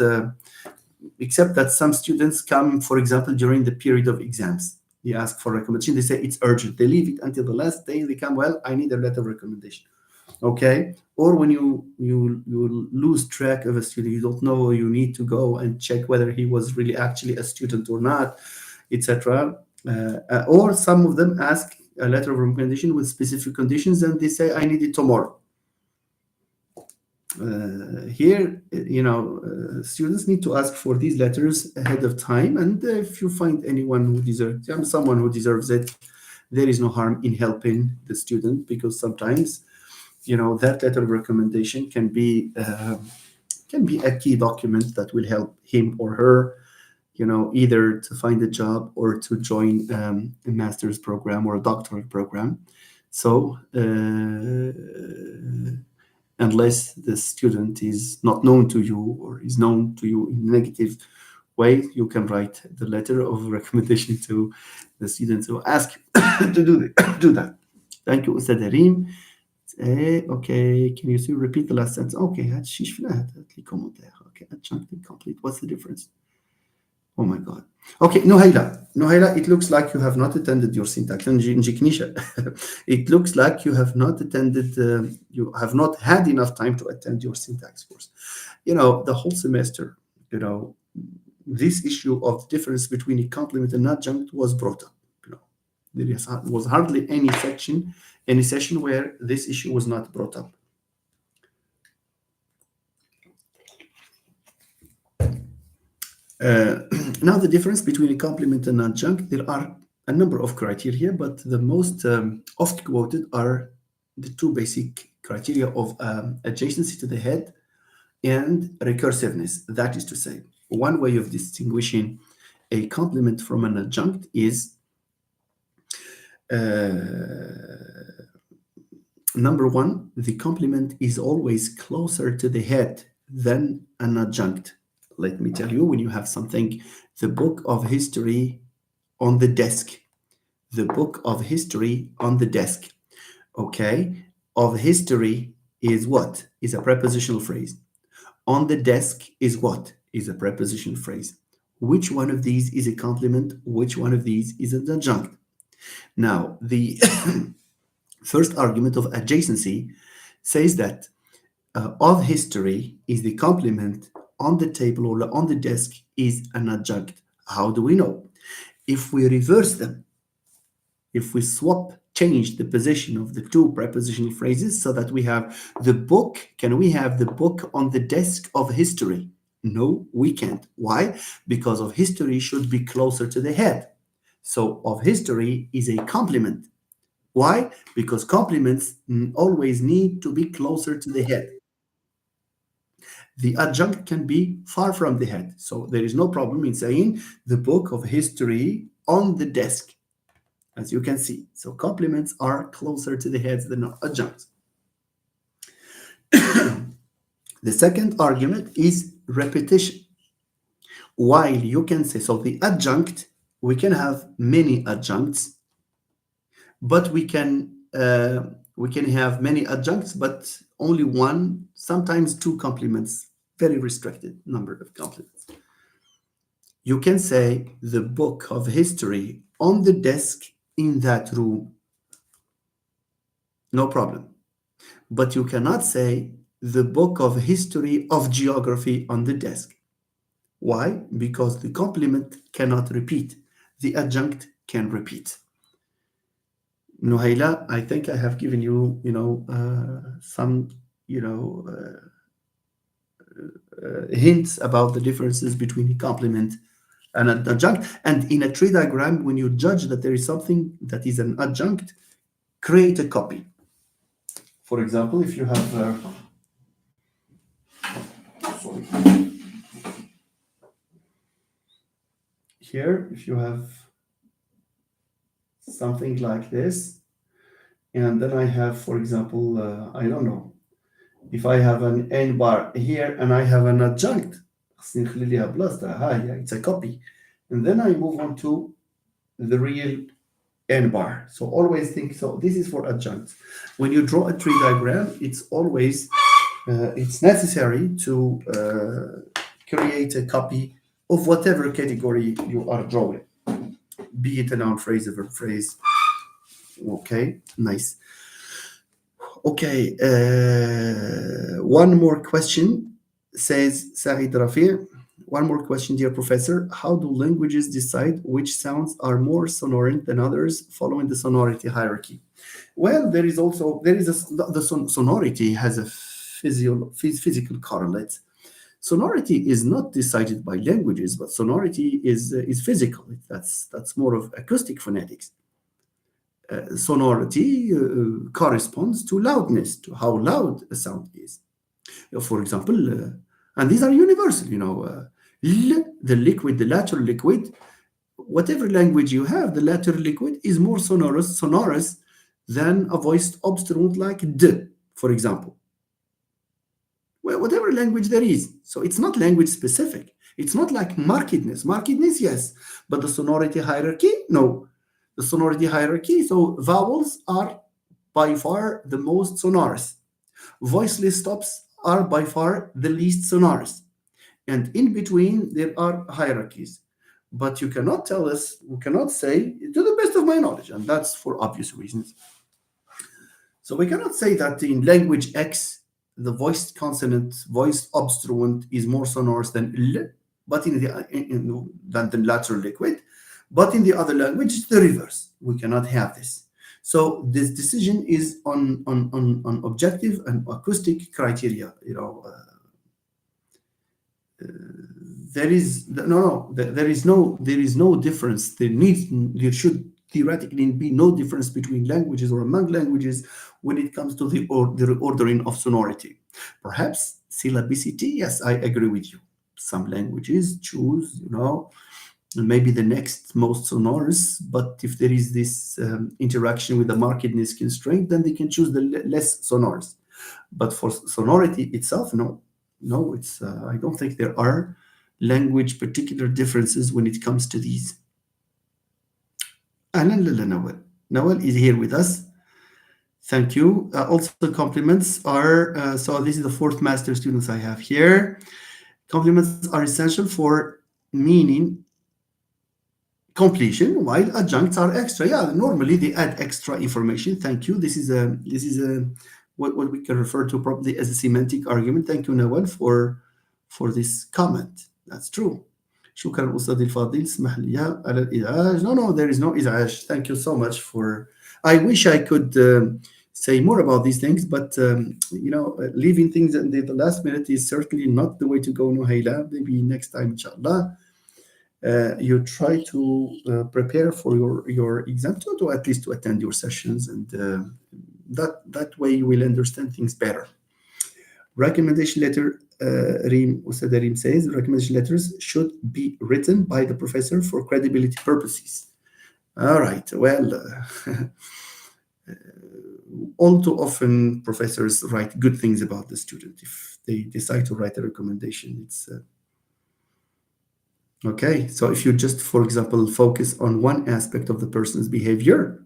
Speaker 1: except that some students come, for example, during the period of exams. They ask for recommendation. They say it's urgent. They leave it until the last day. They come, well, I need a letter of recommendation. Okay. Or when you lose track of a student, you don't know, you need to go and check whether he was really actually a student or not, etc. Or some of them ask a letter of recommendation with specific conditions, and they say, I need it tomorrow. Here, students need to ask for these letters ahead of time, and if you find anyone who deserves, someone who deserves it, there is no harm in helping the student, because sometimes, that letter of recommendation can be a key document that will help him or her, either to find a job or to join a master's program or a doctorate program. So. Unless the student is not known to you or is known to you in a negative way, you can write the letter of recommendation to the students who ask you to do that. Thank you, Ustad Harim. Okay, can you still repeat the last sentence? Okay, okay, adjunctive complete. What's the difference? Oh my God. Okay, Nohaila, it looks like you have not attended your syntax. It looks like you have not attended, you have not had enough time to attend your syntax course. The whole semester, this issue of difference between a complement and adjunct was brought up. There was hardly any session where this issue was not brought up. Uh, Now, the difference between a complement and adjunct, there are a number of criteria, but the most oft quoted are the two basic criteria of adjacency to the head and recursiveness. That is to say, one way of distinguishing a complement from an adjunct is number one, the complement is always closer to the head than an adjunct. Let me tell you, when you have something, the book of history on the desk, the book of history on the desk, okay? Of history is what? Is a prepositional phrase. On the desk is what? Is a prepositional phrase. Which one of these is a complement? Which one of these is an adjunct? Now, the first argument of adjacency says that of history is the complement, on the table or on the desk is an adjunct. How do we know? If we reverse them, if we change the position of the two prepositional phrases so that we have the book, can we have the book on the desk of history? No, we can't. Why? Because of history should be closer to the head. So of history is a complement. Why? Because complements always need to be closer to the head. The adjunct can be far from the head. So there is no problem in saying the book of history on the desk, as you can see. So complements are closer to the heads than adjuncts. The second argument is repetition. While you can say, so the adjunct, we can have many adjuncts, but we can have many adjuncts, but only one, sometimes two complements, very restricted number of complements. You can say the book of history on the desk in that room, no problem. But you cannot say the book of history of geography on the desk. Why? Because the complement cannot repeat. The adjunct can repeat. Nuhaila, I think I have given you, some, you know, hints about the differences between a complement and an adjunct. And in a tree diagram, when you judge that there is something that is an adjunct, create a copy. For example, if you have, sorry, here, if you have something like this, and then I have, for example, I don't know, if I have an n bar here and I have an adjunct, it's a copy. And then I move on to the real n bar. So always think, so this is for adjuncts. When you draw a tree diagram, it's always, it's necessary to create a copy of whatever category you are drawing, be it a noun phrase, a verb phrase. Okay, nice. Okay, one more question, says Saeed Rafi. One more question, dear professor. How do languages decide which sounds are more sonorant than others following the sonority hierarchy? Well, the sonority has a physical correlate. Sonority is not decided by languages, but sonority is physical. That's more of acoustic phonetics. Sonority corresponds to loudness, to how loud a sound is. For example, and these are universal, the liquid, the lateral liquid, whatever language you have, the lateral liquid is more sonorous than a voiced obstruent like d, for example. Well, whatever language there is. So it's not language specific. It's not like markedness. Markedness, yes, but the sonority hierarchy, no. The sonority hierarchy, so vowels are by far the most sonorous. Voiceless stops are by far the least sonorous. And in between, there are hierarchies. But you cannot tell us, we cannot say, to the best of my knowledge, and that's for obvious reasons. So we cannot say that in language X, the voiced consonant, voiced obstruent is more sonorous than L, but than the lateral liquid. But in the other language, it's the reverse. We cannot have this. So this decision is on objective and acoustic criteria. there is no difference. There should theoretically be no difference between languages or among languages when it comes to the ordering of sonority. Perhaps syllabicity, yes, I agree with you. Some languages choose, maybe the next most sonorous, but if there is this interaction with the markedness constraint, then they can choose the less sonorous. But for sonority itself, no, it's I don't think there are language particular differences when it comes to these. Ahlan lillah Nawal. Nawal is here with us. Thank you. Also, compliments are so this is the fourth master students I have here. Compliments are essential for meaning completion, while adjuncts are extra. Yeah, normally they add extra information. Thank you. This is a what we can refer to probably as a semantic argument. Thank you, Nawal, for this comment. That's true. شكرا أستاذي الفاضل اسمح لي على الإزعاج. No, there is no إزعاج. Thank you so much for. I wish I could say more about these things, but leaving things at the last minute is certainly not the way to go. Nuhaila, maybe next time, inshallah. You try to prepare for your exam to at least to attend your sessions, and that way you will understand things better. Recommendation letter, Reem Ustad Reem says, recommendation letters should be written by the professor for credibility purposes. All right, well, all too often professors write good things about the student. If they decide to write a recommendation, it's okay. So if you just, for example, focus on one aspect of the person's behavior,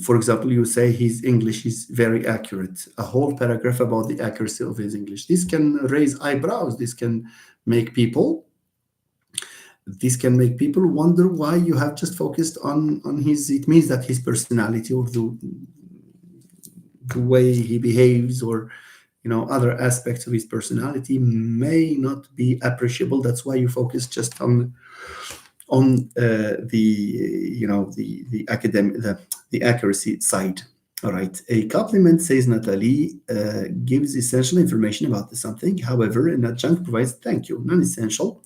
Speaker 1: for example, you say his English is very accurate, a whole paragraph about the accuracy of his English. This can raise eyebrows. This can make people wonder why you have just focused on his. It means that his personality or the way he behaves, or other aspects of his personality may not be appreciable. That's why you focus just on the academic, the accuracy side. All right. A compliment, says Natalie, gives essential information about something. However, an adjunct provides thank you, non-essential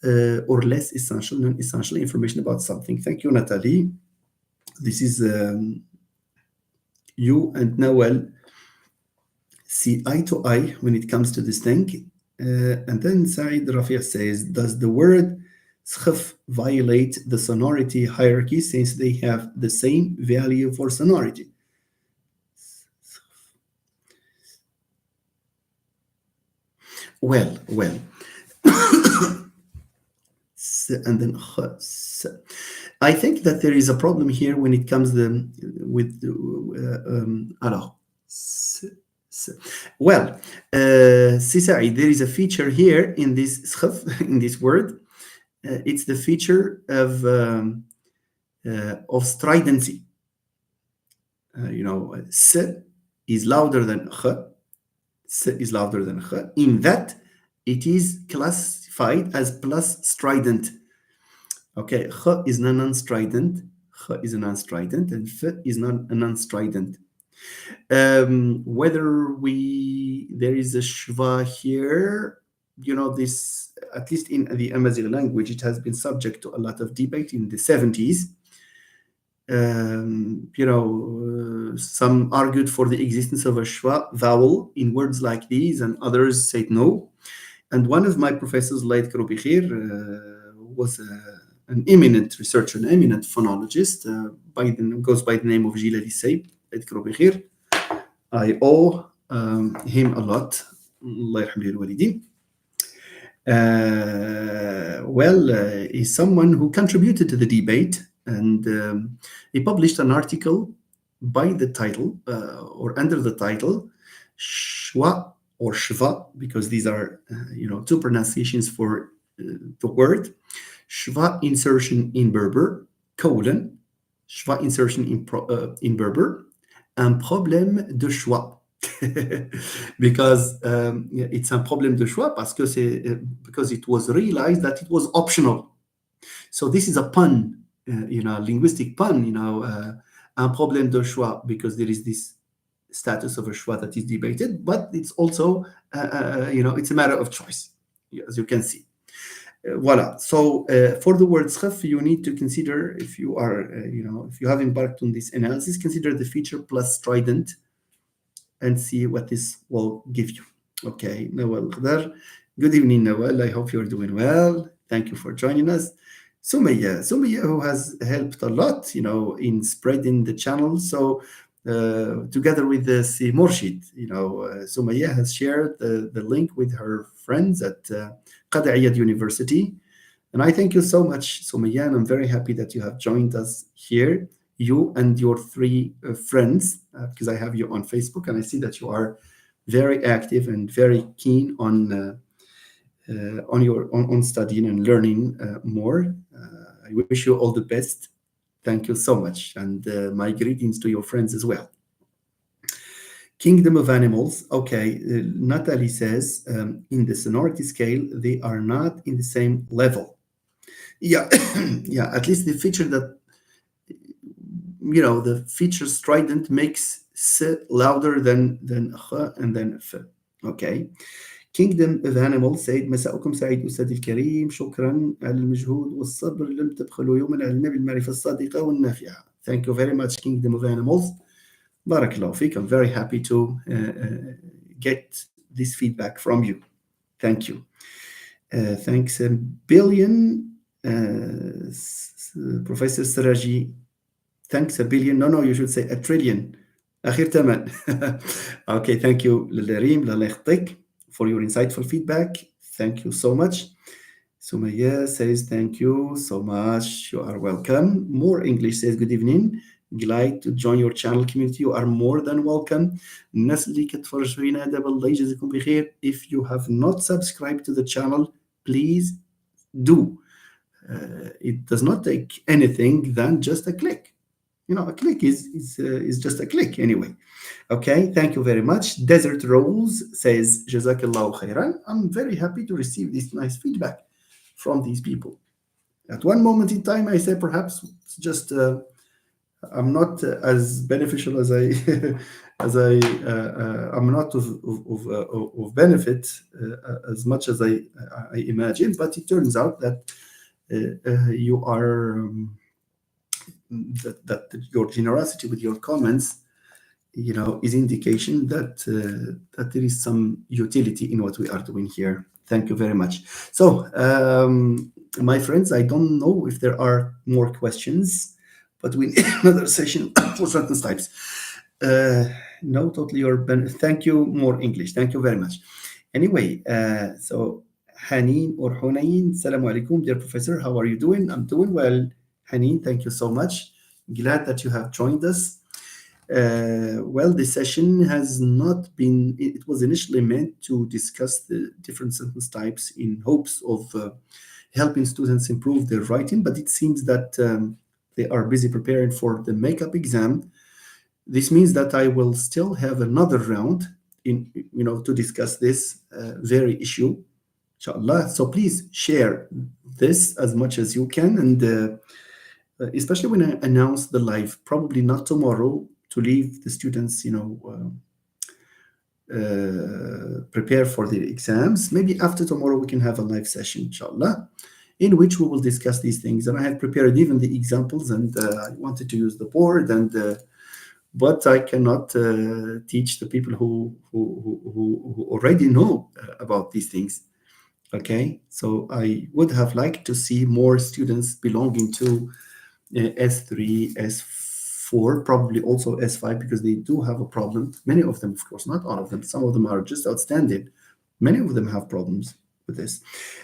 Speaker 1: or less essential, non-essential information about something. Thank you, Natalie. This is you and Nawal see eye to eye when it comes to this thing. And then Saeed Rafi' says, does the word skhf violate the sonority hierarchy since they have the same value for sonority? Well. And then I think that there is a problem here when it comes with alors. Well, Sisai, there is a feature here in this in this word. It's the feature of stridency. S is louder than kh. S is louder than kh. In that, it is classified as plus strident. Okay, kh is non-strident. Kh is a non-strident, and f is not a non-strident. Whether there is a shva here, this, at least in the Amazigh language, it has been subject to a lot of debate in the 70s. Some argued for the existence of a shva vowel in words like these, and others said no. And one of my professors, Bakr Professor, was an eminent researcher, an eminent phonologist, goes by the name of Gilali Saib, Bakr Professor. I owe him a lot. Allah yarhamhu al-walidin. He's someone who contributed to the debate, and he published an article by the title, or under the title, Shwa or Shva, because these are, two pronunciations for the word. Shva insertion in Berber, colon, Shva insertion in Berber, un problème de choix. Because it's a problème de choix because it was realized that it was optional. So this is a pun, linguistic pun, un problème de choix, because there is this status of a choix that is debated, but it's also, it's a matter of choice. as you can see. Voila. So for the word schaf, you need to consider if you are, if you have embarked on this analysis, consider the feature plus strident and see what this will give you. Okay, Nawal Khadar. Good evening, Nawal. I hope you're doing well. Thank you for joining us. Sumaya, who has helped a lot, in spreading the channel. So, together with the Si Morshid, Sumaya has shared the link with her friends at Qadi Iyad University. And I thank you so much, Sumaya, and I'm very happy that you have joined us here, you and your three friends, because I have you on Facebook, and I see that you are very active and very keen on studying and learning more. I wish you all the best. Thank you so much, and my greetings to your friends as well. Kingdom of Animals. Okay, Natalie says in the sonority scale they are not in the same level. Yeah, yeah. At least the feature that the feature strident makes s louder than خ and then f. Okay. Kingdom of Animals said مساءكم سعيد أستاذي الكريم شكرا على المجهود والصبر لم تبخلوا يوما علينا بالمعرفة الصادقة والنافعة. Thank you very much, Kingdom of Animals. بارك الله فيك. I'm very happy to get this feedback from you. Thank you. Thanks a billion, Professor Saraji. Thanks a billion. No, you should say a trillion. أخير تمن. Okay, thank you للريم الله يخطيك for your insightful feedback. Thank you so much. Sumaya says thank you so much. You are welcome. More English says good evening. Glad to join your channel community. You are more than welcome. الناس اللي كتفرج فينا دابا الله يجازيكم بخير. If you have not subscribed to the channel, please do. It does not take anything than just a click. A click is just a click anyway. Okay, thank you very much. Desert Rose says, Jazakallahu khairan. I'm very happy to receive this nice feedback from these people. At one moment in time, I say perhaps it's just I'm not as beneficial as I I'm not of benefit as much as I imagine. But it turns out that you are. That your generosity with your comments, is indication that that there is some utility in what we are doing here. Thank you very much. So, my friends, I don't know if there are more questions, but we need another session for certain types. No, totally. Thank you. More English. Thank you very much. Anyway, so Haneen or Hunayn, Salaam alaikum, dear professor. How are you doing? I'm doing well. Haneen, thank you so much. Glad that you have joined us. Well, this session has not been, it was initially meant to discuss the different sentence types in hopes of helping students improve their writing, but it seems that they are busy preparing for the makeup exam. This means that I will still have another round to discuss this very issue, inshallah. So please share this as much as you can, and especially when I announce the live, probably not tomorrow, to leave the students, prepare for the exams. Maybe after tomorrow we can have a live session, inshallah, in which we will discuss these things. And I have prepared even the examples, and I wanted to use the board, but I cannot teach the people who already know about these things. Okay, so I would have liked to see more students belonging to S3, S4, probably also S5, because they do have a problem. Many of them, of course, not all of them. Some of them are just outstanding. Many of them have problems with this.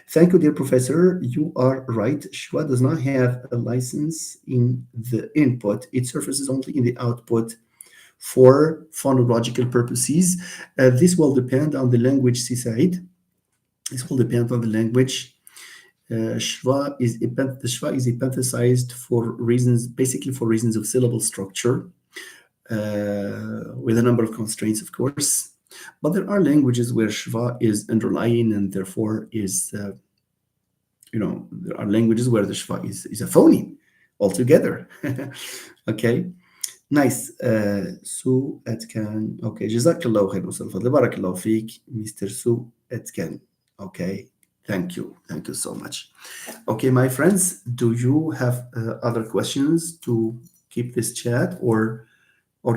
Speaker 1: Thank you, dear professor. You are right. Schwa does not have a license in the input. It surfaces only in the output for phonological purposes. This will depend on the language, Sisaid. This will depend on the language. Schwa is the schwa is epenthesized for reasons, basically for reasons of syllable structure, with a number of constraints, of course. But there are languages where schwa is underlying, and therefore is, there are languages where the schwa is a phoneme altogether. Okay, nice. Su Atkan. Okay, Jazakallah khair. Barakallahu feek, Mr. Su Atkan. Okay. Thank you so much. Okay, my friends, do you have other questions to keep this chat, or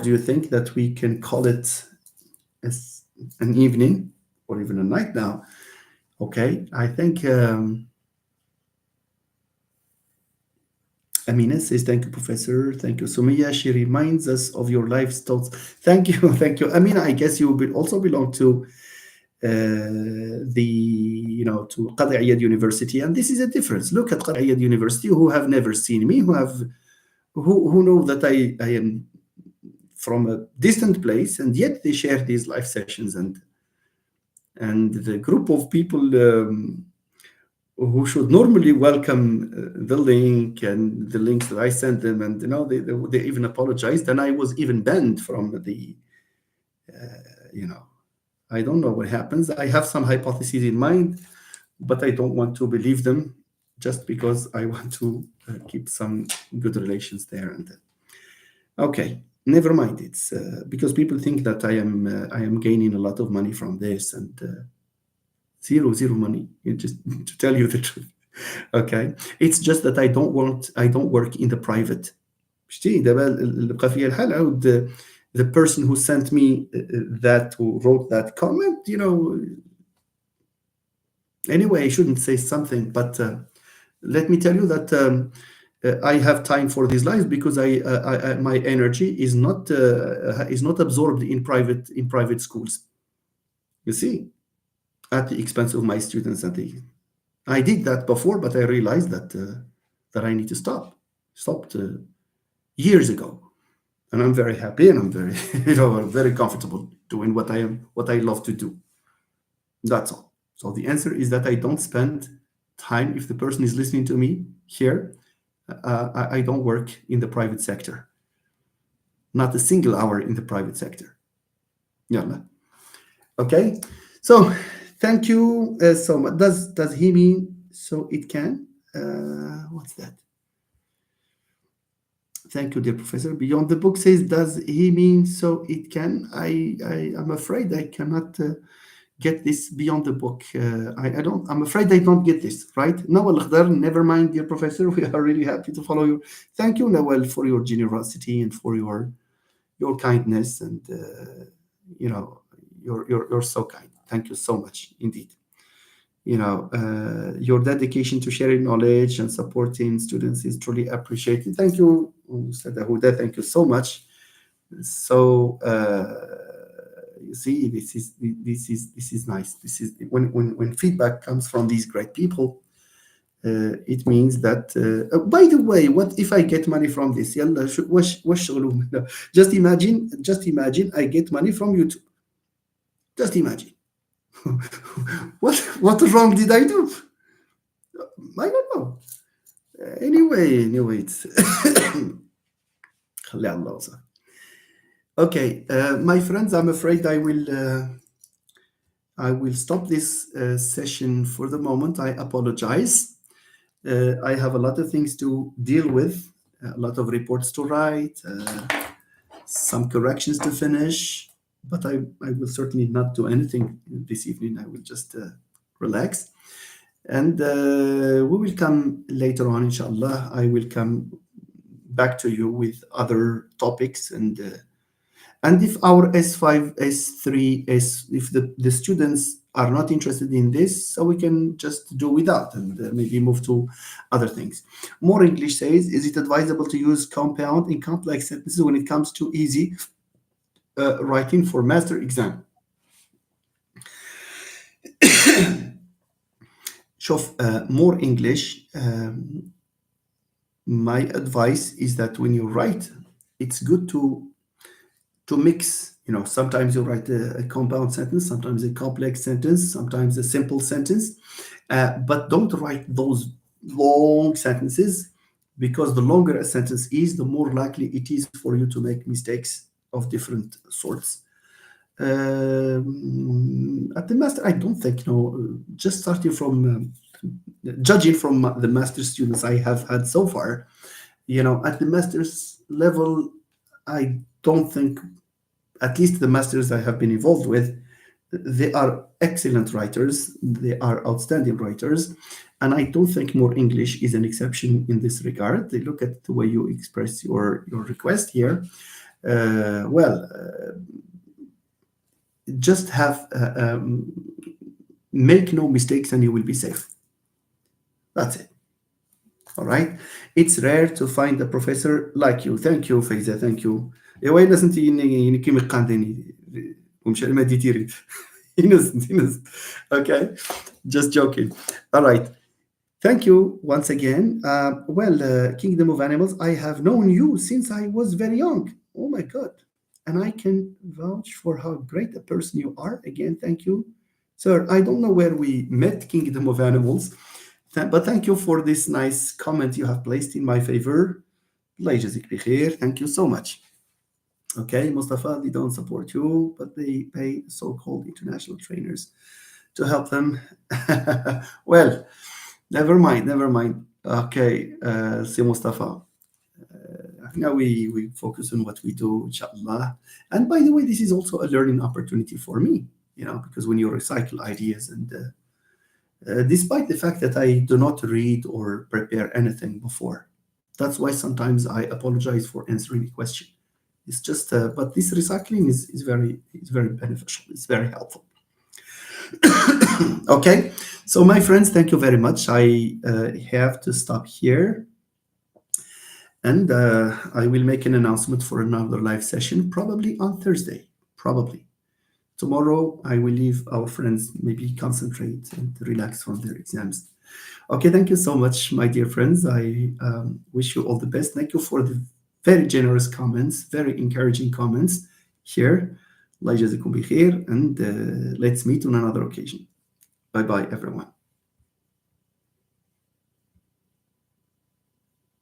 Speaker 1: do you think that we can call it as an evening or even a night now? Okay, I think Amina says, thank you, Professor. Thank you. Sumaya, she reminds us of your life's thoughts. Thank you. Thank you. Amina, I guess you will also belong to to Qadi Iyad University. And this is a difference. Look at Qadi Iyad University, who have never seen me, who know that I am from a distant place, and yet they share these live sessions, and the group of people who should normally welcome the link and the links that I sent them, and they even apologized, and I was even banned from the you know I don't know what happens. I have some hypotheses in mind, but I don't want to believe them just because I want to keep some good relations there. And okay, never mind. It's because people think that I am gaining a lot of money from this, and zero money. Just to tell you the truth. Okay, it's just that I don't work in the private. شتي دابا بقى فيا الحال عاود the person who sent me that, who wrote that comment, anyway, I shouldn't say something, but let me tell you that I have time for these lives because my energy is not absorbed in private schools. You see, at the expense of my students. I did that before, but I realized that I need to stop. Stopped years ago, and I'm very happy, and I'm very I'm very comfortable doing what I love to do. That's all. So the answer is that I don't spend time. If the person is listening to me here, I don't work in the private sector. Not a single hour in the private sector. Yeah. Okay. So thank you so much. Does he mean so it can? What's that? Thank you, dear Professor. Beyond the book says, does he mean so it can? I am afraid I cannot get this beyond the book. I don't. I'm afraid I don't get this right. Nawal Khdar, never mind, dear Professor. We are really happy to follow you. Thank you, Nawal, for your generosity and for your kindness, and you're so kind. Thank you so much indeed. Your dedication to sharing knowledge and supporting students is truly appreciated. Thank you, Ustad Huda. Thank you so much. So you see, this is nice. This is when feedback comes from these great people. It means that. By the way, what if I get money from this? يلا وش شغلهم؟ No, just imagine I get money from YouTube. Just imagine. What wrong did I do? I don't know. Anyway, it's خلي الله وصل. Okay, my friends, I'm afraid I will stop this session for the moment. I apologize. I have a lot of things to deal with, a lot of reports to write, some corrections to finish, but I will certainly not do anything this evening. I will just relax. And we will come later on, inshallah. I will come back to you with other topics, and if our S5, S3, if the students are not interested in this, so we can just do without and maybe move to other things. More English says, is it advisable to use compound in complex sentences when it comes to easy writing for master exam? شوف, more English. My advice is that when you write, it's good to mix. Sometimes you write a compound sentence, sometimes a complex sentence, sometimes a simple sentence, but don't write those long sentences, because the longer a sentence is, the more likely it is for you to make mistakes of different sorts. At the master, I don't think, just starting from judging from the master students I have had so far, at the master's level, I don't think, at least the masters I have been involved with, They are excellent writers. They are outstanding writers. And I don't think more English is an exception in this regard. They look at the way you express your request here. Well, just have make no mistakes and you will be safe. That's it. All right. It's rare to find a professor like you. Thank you, Faiza. Thank you. يا وين لازم تيني كيما قانديني ومشى المادي تيري. Innocent, innocent. Okay. Just joking. All right. Thank you once again. Kingdom of Animals, I have known you since I was very young. Oh my God. And I can vouch for how great a person you are. Again, thank you. Sir, I don't know where we met, Kingdom of Animals, but thank you for this nice comment you have placed in my favor. الله يجزيك بخير. Thank you so much. Okay, Mustafa, they don't support you, but they pay so-called international trainers to help them. Well, never mind, never mind. Okay, see Mustafa. Now we focus on what we do, inshallah. And by the way, this is also a learning opportunity for me, because when you recycle ideas and despite the fact that I do not read or prepare anything before, that's why sometimes I apologize for answering a question. It's just, but this recycling is very beneficial. It's very helpful. Okay, so my friends, thank you very much. I have to stop here, and I will make an announcement for another live session probably on Thursday. Probably tomorrow, I will leave our friends maybe concentrate and relax from their exams. Okay, thank you so much, my dear friends. I wish you all the best. Thank you for the very generous comments, very encouraging comments here. Allah يجزيكم بخير, and let's meet on another occasion. Bye bye, everyone.